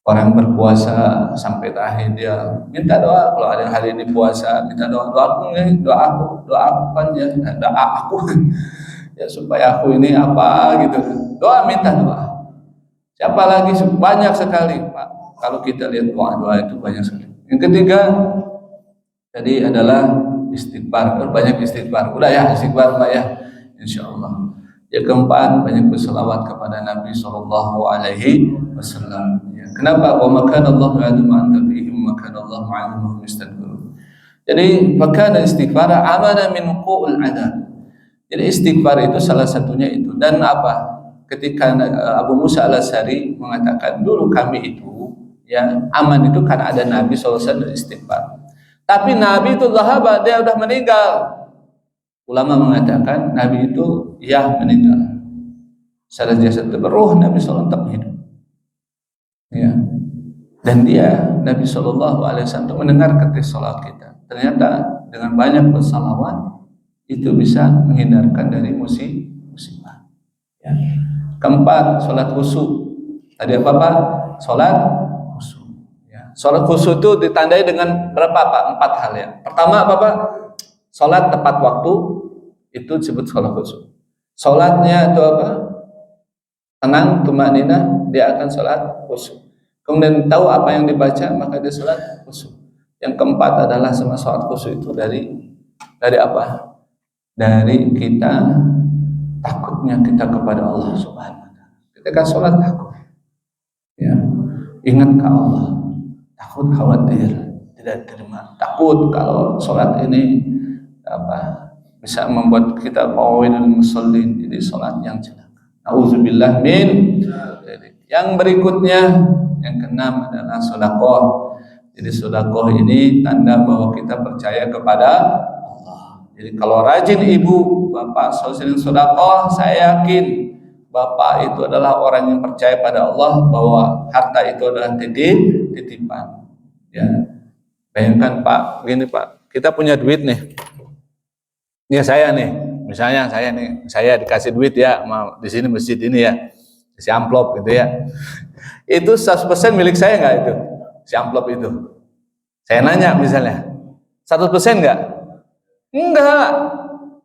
A: Orang berpuasa sampai terakhir dia minta doa. Kalau ada yang hari ini puasa, minta doa aku kan ya, doa aku ya supaya aku ini apa gitu. Doa, minta doa. Siapa lagi? Banyak sekali Pak. Kalau kita lihat doa itu banyak sekali. Yang ketiga tadi adalah istighfar. Banyak istighfar. Udah ya istighfar Pak ya, insyaallah. Yang keempat, banyak berselawat kepada Nabi sallallahu alaihi wasallam. Kenapa? Wa makana Allah ya'lamu anta fihim wa makana Allah ma'aluhum yastaghfirun. Jadi, makana istighfar amana min wuqu'il adab. Jadi istighfar itu salah satunya itu. Dan apa? Ketika Abu Musa al-Asy'ari mengatakan dulu kami itu ya aman itu karena ada Nabi sallallahu alaihi wasallam istighfar. Tapi Nabi itu zahaba, dia sudah meninggal. Ulama mengatakan Nabi itu ya meninggal. Salah jasad berruh, Nabi sallallahu alaihi wasallam hidup. Ya. Dan dia Nabi sallallahu alaihi wasallam mendengar ketika salat kita. Ternyata dengan banyak bersalawat itu bisa menghindarkan dari musibah. Ya. Keempat, salat khusyuk. Tadi apa Pak? Salat khusyuk. Ya. Salat khusyuk itu ditandai dengan berapa Pak? 4 hal ya. Pertama apa Pak? Salat tepat waktu, itu disebut salat khusyuk. Salatnya itu apa? Tenang, tumanina, dia akan salat khusyuk. Kemudian tahu apa yang dibaca, maka dia salat khusyuk. Yang keempat adalah sama salat khusyuk itu dari apa? Dari kita takutnya kita kepada Allah Subhanahu wa taala. Ketika salat takut. Ya. Ingat ke Allah. Takut khawatir, tidak terima. Takut kalau salat ini bisa membuat kita fawidul musallin, jadi salat yang celaka. Auzubillah min. Yang berikutnya yang keenam adalah sedekah. Jadi sedekah ini tanda bahwa kita percaya kepada Allah. Jadi kalau rajin ibu, bapak sering sedekah, saya yakin bapak itu adalah orang yang percaya pada Allah bahwa harta itu adalah titipan. Ya. Bayangkan Pak, gini Pak, kita punya duit nih. Ini saya nih, misalnya saya dikasih duit ya, di sini masjid ini ya, si amplop gitu ya. Itu 100% milik saya nggak itu? Si amplop itu. Saya nanya misalnya, 100% nggak? Enggak,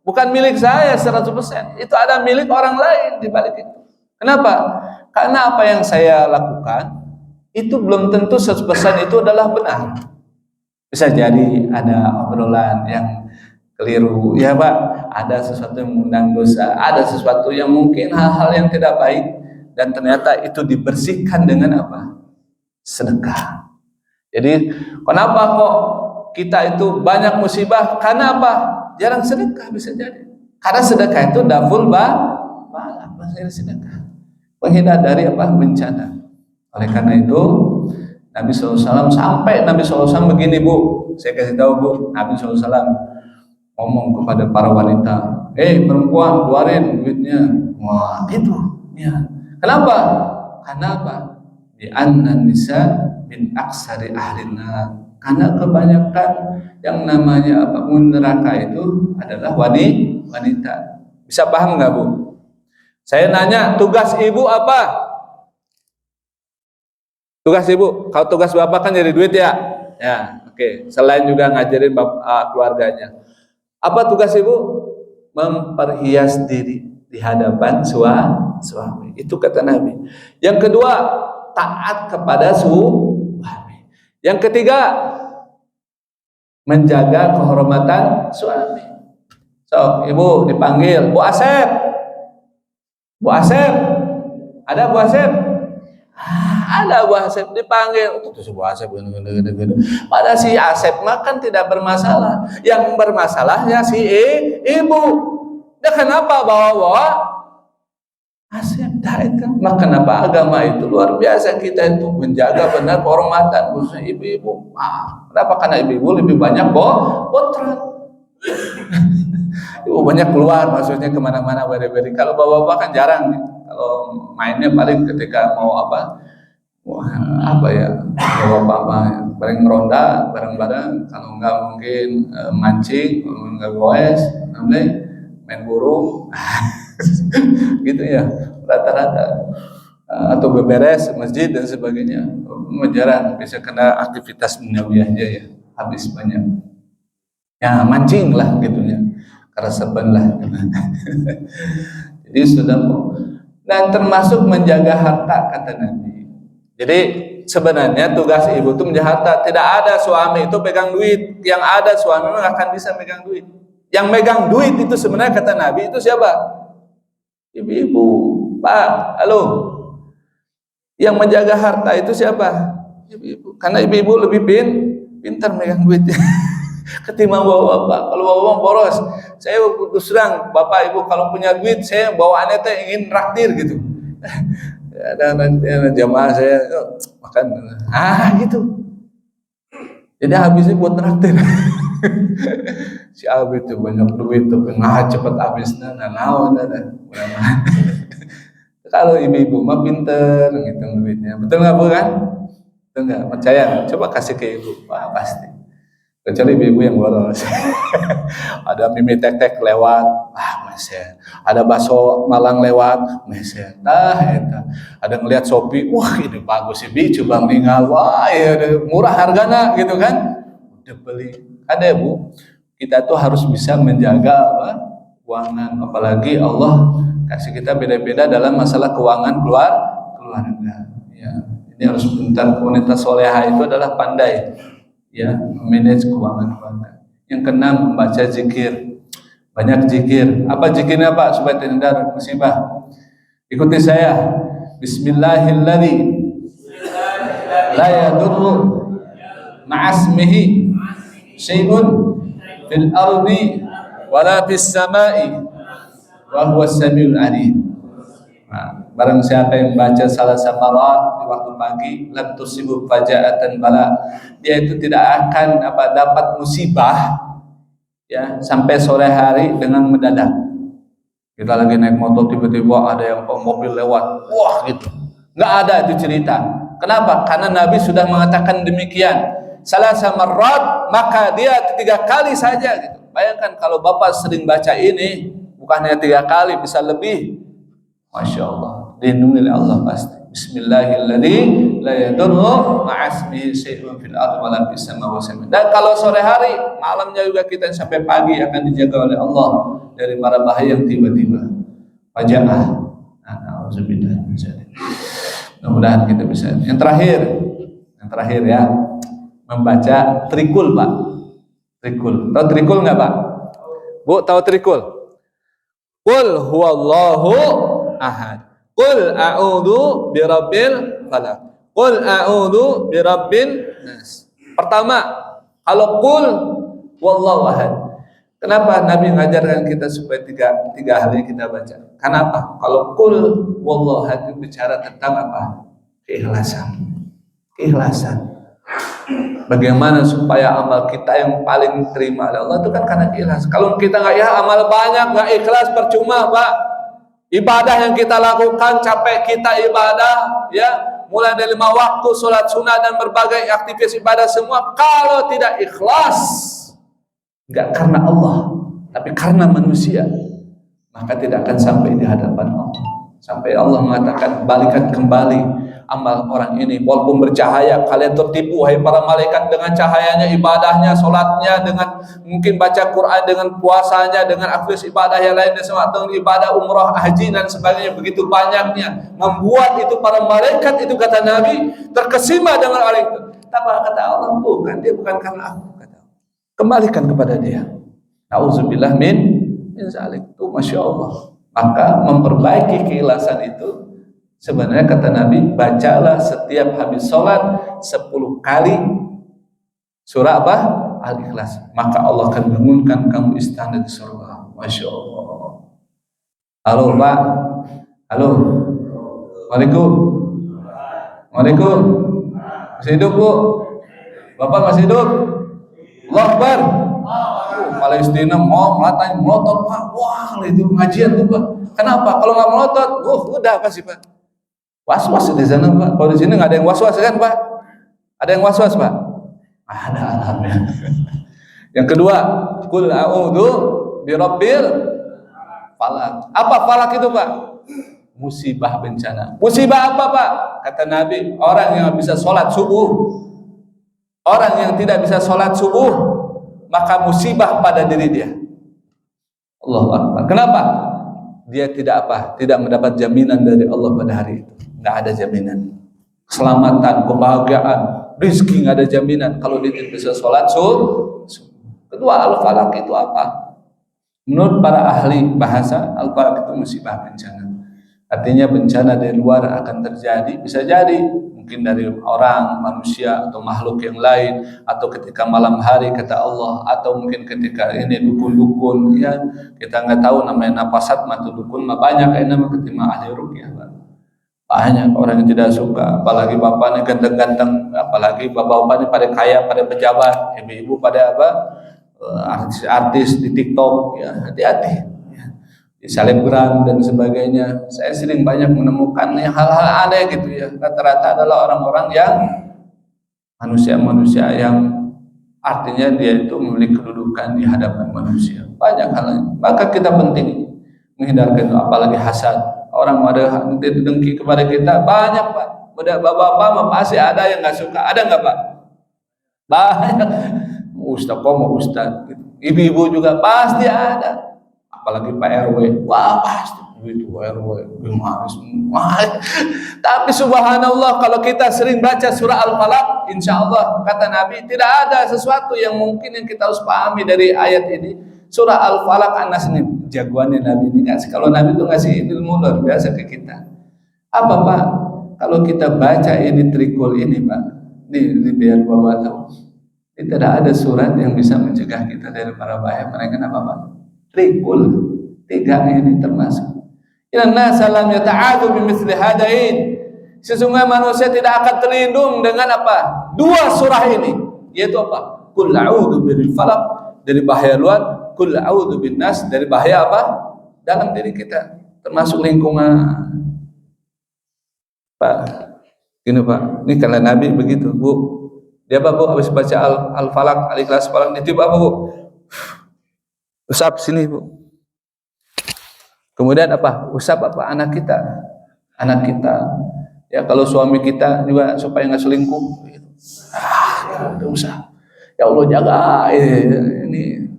A: bukan milik saya 100%. Itu ada milik orang lain di balik itu. Kenapa? Karena apa yang saya lakukan itu belum tentu 100% itu adalah benar. Bisa jadi ada obrolan yang keliru, ya Pak, ada sesuatu yang mengundang dosa, ada sesuatu yang mungkin hal-hal yang tidak baik, dan ternyata itu dibersihkan dengan apa? Sedekah. Jadi kenapa kok kita itu banyak musibah? Karena apa? Jarang sedekah, bisa jadi. Karena sedekah itu daful balak, sedekah menghindar dari apa? Bencana. Oleh karena itu Nabi SAW sampai Nabi SAW begini Bu, saya kasih tahu Bu, Nabi SAW ngomong kepada para wanita, perempuan keluarin duitnya. Wah itu ya. Kenapa? Karena apa? Di annan nisa min aksari ahlina. Karena kebanyakan yang namanya apa neraka itu adalah wanita. Bisa paham nggak Bu? Saya nanya, tugas ibu apa? Tugas ibu, kalau tugas bapak kan jadi duit ya. Ya, oke. Selain juga ngajarin keluarganya. Apa tugas ibu? Memperhias diri di hadapan suami. Itu kata Nabi. Yang kedua, taat kepada suami. Yang ketiga, menjaga kehormatan suami. So, ibu dipanggil, Bu Asep. Bu Asep. Ada Bu Asep? Ada Bu Asep dipanggil. Itu si Bu Asep gede. Pada si Asep mah kan tidak bermasalah. Yang bermasalahnya si ibu. Dia kenapa bawa-bawa Asep? Maka kenapa agama itu luar biasa, kita itu menjaga benar kehormatan khususnya ibu-ibu. Kenapa? Karena ibu-ibu lebih banyak potret. Ibu banyak keluar, maksudnya kemana-mana beri-beri. Kalau bapak-bapak kan jarang nih. Kalau mainnya paling ketika mau bapak-bapak bareng ngeronda bareng-bareng. Kalau enggak mungkin mancing, enggak goes, main burung, gitu ya rata-rata. Atau beberes masjid dan sebagainya. Jarang, bisa kena aktivitas duniawi aja ya, habis banyak. Ya mancing lah gitunya, keresapan lah. Jadi sudah mau. Dan termasuk menjaga harta kata Nabi. Jadi sebenarnya tugas ibu itu menjaga harta. Tidak ada suami itu pegang duit. Yang ada suami nggak akan bisa megang duit. Yang megang duit itu sebenarnya kata Nabi itu siapa? Ibu-ibu. Pak, halo. Yang menjaga harta itu siapa? Ibu-ibu. Karena ibu-ibu lebih pintar megang duit ketimbang bapak-bapak. Kalau bapak boros, saya terus terang bapak ibu kalau punya duit saya bawaannya teh ingin traktir gitu. Ada jamaah saya makan gitu. Jadi habisnya buat traktir. Si Abi itu banyak duit tapi cepet habisnya naon ada. Kalau ibu-ibu mah pinter ngitung duitnya. Betul nggak Bu kan? Betul nggak? Percaya? Coba kasih ke ibu. Wah pasti. Kecuali ibu-ibu yang boros. Ada mimi tek-tek lewat, meser. Ada bakso Malang lewat, meser. Eta. Ada ngelihat Shopee, wah ini bagus sih, coba meninggal, wah ya murah harganya gitu kan. Udah beli. Ada Bu, kita tuh harus bisa menjaga keuangan. Apalagi Allah kasih kita beda-beda dalam masalah keuangan keluarga. Ya, ini harus pintar. Wanita soleha itu adalah pandai. Ya, manage keuangan keluarga. Yang keenam, membaca zikir. Banyak zikir. Apa zikirnya Pak supaya terhindar musibah? Ikuti saya. Bismillahilladzi la yadurru ma'asmihi syai'un fil ardi wala fis sama'i wa huwas samiul alim. Barang siapa yang baca salah samarat di waktu pagi, lam tusibu faja'atan bala, dia itu tidak akan dapat musibah ya sampai sore hari dengan mendadak. Kita lagi naik motor tiba-tiba ada yang mobil lewat, wah gitu. Nggak ada itu cerita. Kenapa? Karena Nabi sudah mengatakan demikian. Salah samarat, maka dia 3 kali saja gitu. Bayangkan kalau Bapak sering baca ini, bukannya 3 kali bisa lebih. Masya Allah, dilindungi oleh Allah pasti. Bismillahilladzi la yadurru ma'asmihi syai'un fil ardi wa la fis samaa'i wa samaa'i. Dan kalau sore hari, malamnya juga kita sampai pagi akan dijaga oleh Allah dari mara bahaya yang tiba-tiba. Fajaah. Auzubillah min dzalik. Mudah-mudahan kita bisa. Yang terakhir ya, membaca trikul Pak. Trikul. Tahu trikul nggak Pak? Bu, tahu trikul? Qul huwallahu ahad. Qul a'udzu birabbil falaq. Qul a'udzu birabbin nas. Pertama, kalau qul wallahu ahad. Kenapa Nabi mengajarkan kita supaya tiga hal ini kita baca? Kenapa? Kalau qul wallahu ahad itu bicara tentang apa? Keikhlasan. Bagaimana supaya amal kita yang paling terima oleh Allah itu kan karena ikhlas. Kalau kita nggak amal banyak nggak ikhlas percuma Pak. Ibadah yang kita lakukan capek kita ibadah ya mulai dari 5 waktu sholat sunnah dan berbagai aktivitas ibadah semua kalau tidak ikhlas nggak karena Allah tapi karena manusia maka tidak akan sampai di hadapan Allah. Sampai Allah mengatakan, balikan kembali amal orang ini walaupun bercahaya. Kalian tertipu hai para malaikat dengan cahayanya, ibadahnya, solatnya, dengan mungkin baca Quran, dengan puasanya, dengan aktivitas ibadah yang lain, dengan ibadah umrah, haji dan sebagainya, begitu banyaknya membuat itu para malaikat itu, kata Nabi, terkesima dengan hal itu. Tapi kata Allah, bukan, dia bukan karena aku, kata Allah. Kembalikan kepada dia. Nauzubillah min zalik. Itu Masya Allah. Maka memperbaiki keikhlasan itu, sebenarnya kata Nabi, bacalah setiap habis sholat 10 kali surah apa? Al-Ikhlas. Maka Allah akan bangunkan kamu istana di surga. Masya Allah. Halo Pak. Halo. Waalaikum. Waalaikum. Masih hidup Bu? Bapak masih hidup? Allahu Akbar. Palestina mau melotot Pak. Wah, itu pengajian tuh Pak. Kenapa? Kalau nggak melotot, udah apa sih Pak? Was-was di sana Pak. Kalau di sini nggak ada yang was-was kan Pak? Ada yang was-was Pak? Ada, alhamdulillah. Yang kedua, Qul a'udzu birabbil falaq. Apa falak itu Pak? Musibah, bencana. Musibah apa Pak? Kata Nabi, orang yang bisa sholat subuh, orang yang tidak bisa sholat subuh, maka musibah pada diri dia. Allahu Akbar. Kenapa? Dia tidak apa? Tidak mendapat jaminan dari Allah pada hari itu. Nggak ada jaminan. Keselamatan, kebahagiaan, rezeki nggak ada jaminan kalau dia tidak bisa sholat subuh. Kedua, al-falaq itu apa? Menurut para ahli bahasa, al-falaq itu musibah, bencana. Artinya bencana dari luar akan terjadi, bisa jadi mungkin dari orang, manusia atau makhluk yang lain, atau ketika malam hari kata Allah, atau mungkin ketika ini dukun-dukun, ya kita nggak tahu namanya napasat atau dukun, banyak nama ketima ahli ruqyah. Banyak orang yang tidak suka, apalagi bapaknya ganteng-ganteng, apalagi bapak-bapaknya pada kaya, pada pejabat, ibu-ibu pada apa, artis-artis di TikTok, ya hati-hati. Di selebgram dan sebagainya. Saya sering banyak menemukan hal-hal aneh gitu ya. Rata-rata adalah orang-orang yang manusia-manusia yang artinya dia itu memiliki kedudukan di hadapan manusia. Banyak hal lain. Maka kita penting menghindarkan itu, apalagi hasad. Orang ada dengki kepada kita banyak Pak. Udah bapak-bapak pasti ada yang nggak suka. Ada nggak Pak? Banyak. Ustaz kok mau Ustaz. Ibu-ibu juga pasti ada. Apalagi Pak RW, wah pasti itu RW gimana semua. Tapi subhanallah, kalau kita sering baca surah Al-Falaq, insya Allah kata Nabi tidak ada sesuatu yang mungkin yang kita harus pahami dari ayat ini. Surah Al-Falaq, An-Nas ini jagoannya Nabi ini. Kalau Nabi itu ngasih ilmu luar biasa ke kita. Apa Pak? Kalau kita baca ini trikul ini Pak, ini biar Bapak tahu. Ini tidak ada surat yang bisa mencegah kita dari para bahaya. Mereka apa Pak? Trikul, 3 ini termasuk. Inna salam yata'adu bimithli hadain. Sesungguhnya manusia tidak akan terlindung dengan apa? 2 surah ini, yaitu apa? Qul a'udzu birabbil falaq dari bahaya luar, qul a'udzu binnas dari bahaya apa? Dalam diri kita, termasuk lingkungan. Pak, gini Pak, ini kalau Nabi begitu, Bu. Dia apa Bu? Habis baca Al-Falaq, Al-Ikhlas, Falaq, nitip apa Bu? Usap sini Bu. Kemudian apa? Usap apa? Anak kita. Anak kita. Ya kalau suami kita juga supaya nggak selingkuh. Ya udah usap. Ya Allah jaga ini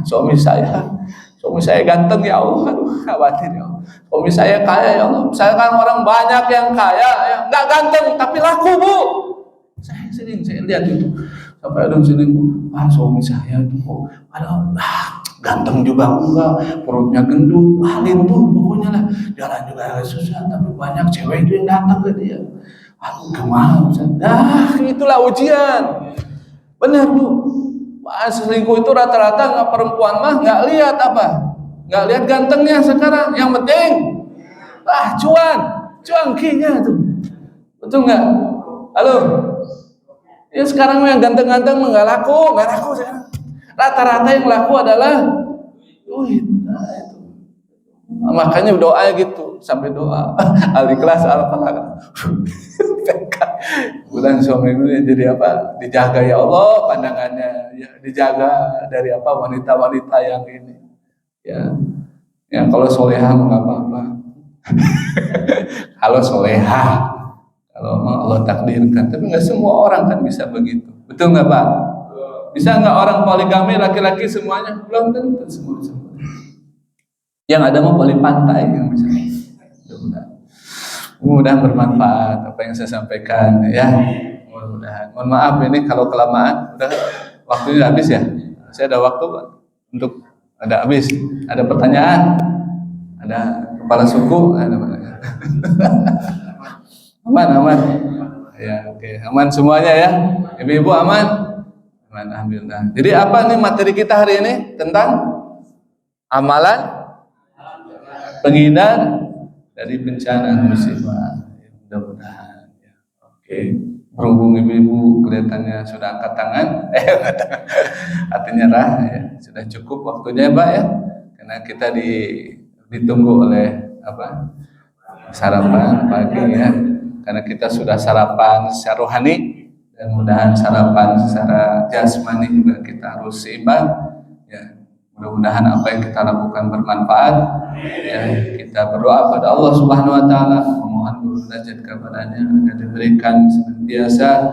A: suami saya. Suami saya ganteng ya Allah. Aduh khawatir ya Allah. Suami saya kaya ya Allah. Saya kan orang banyak yang kaya, ya nggak ganteng tapi laku Bu. Saya lihat itu. Sampai ada selingkuh. Suami saya itu ada ganteng juga enggak, perutnya gendut, lintuh pokoknya lah, jalan juga susah, tapi banyak cewek itu yang datang ke dia. Aduh gimana Ustaz? Itulah ujian. Benar Bu. Selingkuh itu rata-rata nggak perempuan mah nggak lihat apa, nggak lihat gantengnya sekarang. Yang penting cuankinya tuh, betul nggak? Halo. Ya sekarang yang ganteng-ganteng nggak laku sekarang. Rata-rata yang laku adalah duit. Nah, itu. Makanya doa gitu, sampai doa Al-Ikhlas, Al-Falaq. Bulan suami ini jadi apa? Dijaga ya Allah pandangannya, ya dijaga dari apa wanita-wanita yang ini. Ya. Ya kalau solehah nggak apa-apa. Kalau soleha, kalau memang Allah takdirkan. Tapi nggak semua orang kan bisa begitu. Betul nggak Pak? Bisa nggak orang poligami laki-laki semuanya? Belum tentu semua. Yang ada mau polipantai yang bisa. Mudah-mudahan bermanfaat apa yang saya sampaikan ya. Mudah-mudahan. Mohon maaf ini kalau kelamaan, udah waktunya habis ya. Saya ada waktu Pak untuk ada habis. Ada pertanyaan? Ada kepala suku? Ada pertanyaan. Aman. Ya, oke. Aman semuanya ya. Ibu-ibu aman? Aman, alhamdulillah. Jadi apa nih materi kita hari ini tentang amalan penghindar dari bencana musibah. Mudah-mudahan ya. Oke. Berhubung ibu-ibu kelihatannya sudah angkat tangan, artinya ya. Sudah cukup waktunya Pak ya. Karena kita ditunggu oleh apa? Sarapan pagi ya. Karena kita sudah sarapan secara rohani dan mudah-mudahan sarapan secara jasmani juga kita harus seimbang ya. Mudah-mudahan apa yang kita lakukan bermanfaat ya. Kita berdoa pada Allah Subhanahu wa taala, memohon munajat kepadanya agar diberikan senantiasa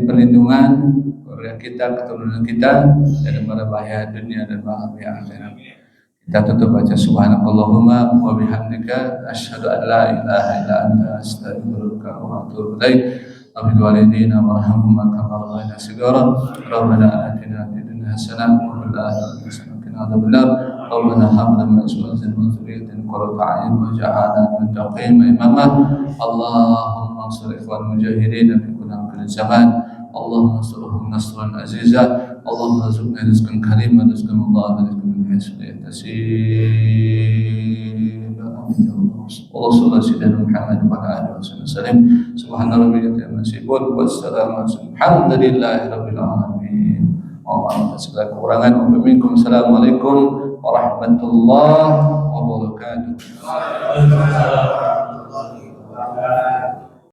A: perlindungan keluarga kita, keturunan kita dari bahaya dunia dan bahaya akhirat. Kita tutup baca subhanakallahumma wa bihamdika asyhadu an la ilaha illa anta astaghfiruka wa atubu ilaik. Amin walidina warhamhum kama rabbayana shighara. Rabbana atina fid dunya hasanah wa fil akhirati hasanah wa qina adzabannar. Rabbana hab lana min azwajina wa dhurriyyatina qurrata a'yun waj'alna lil muttaqina imama. Allahumma ansur ikhwan mujahidin fi kulli zaman. Allahumma ansurhum nasran aziza. Allahumma rizqna rizqan kariman rizqan mudha'afan rizqan min haythu la yahtasib. Amin ya Allah. Sallallahu sayyidina Muhammad wa ala alihi wasallam. Subhana rabbika rabbil izzati amma yasifun wa salamun alhamdulillahi rabbil alamin. Mohon segala kekurangan. Assalamualaikum warahmatullahi wabarakatuh.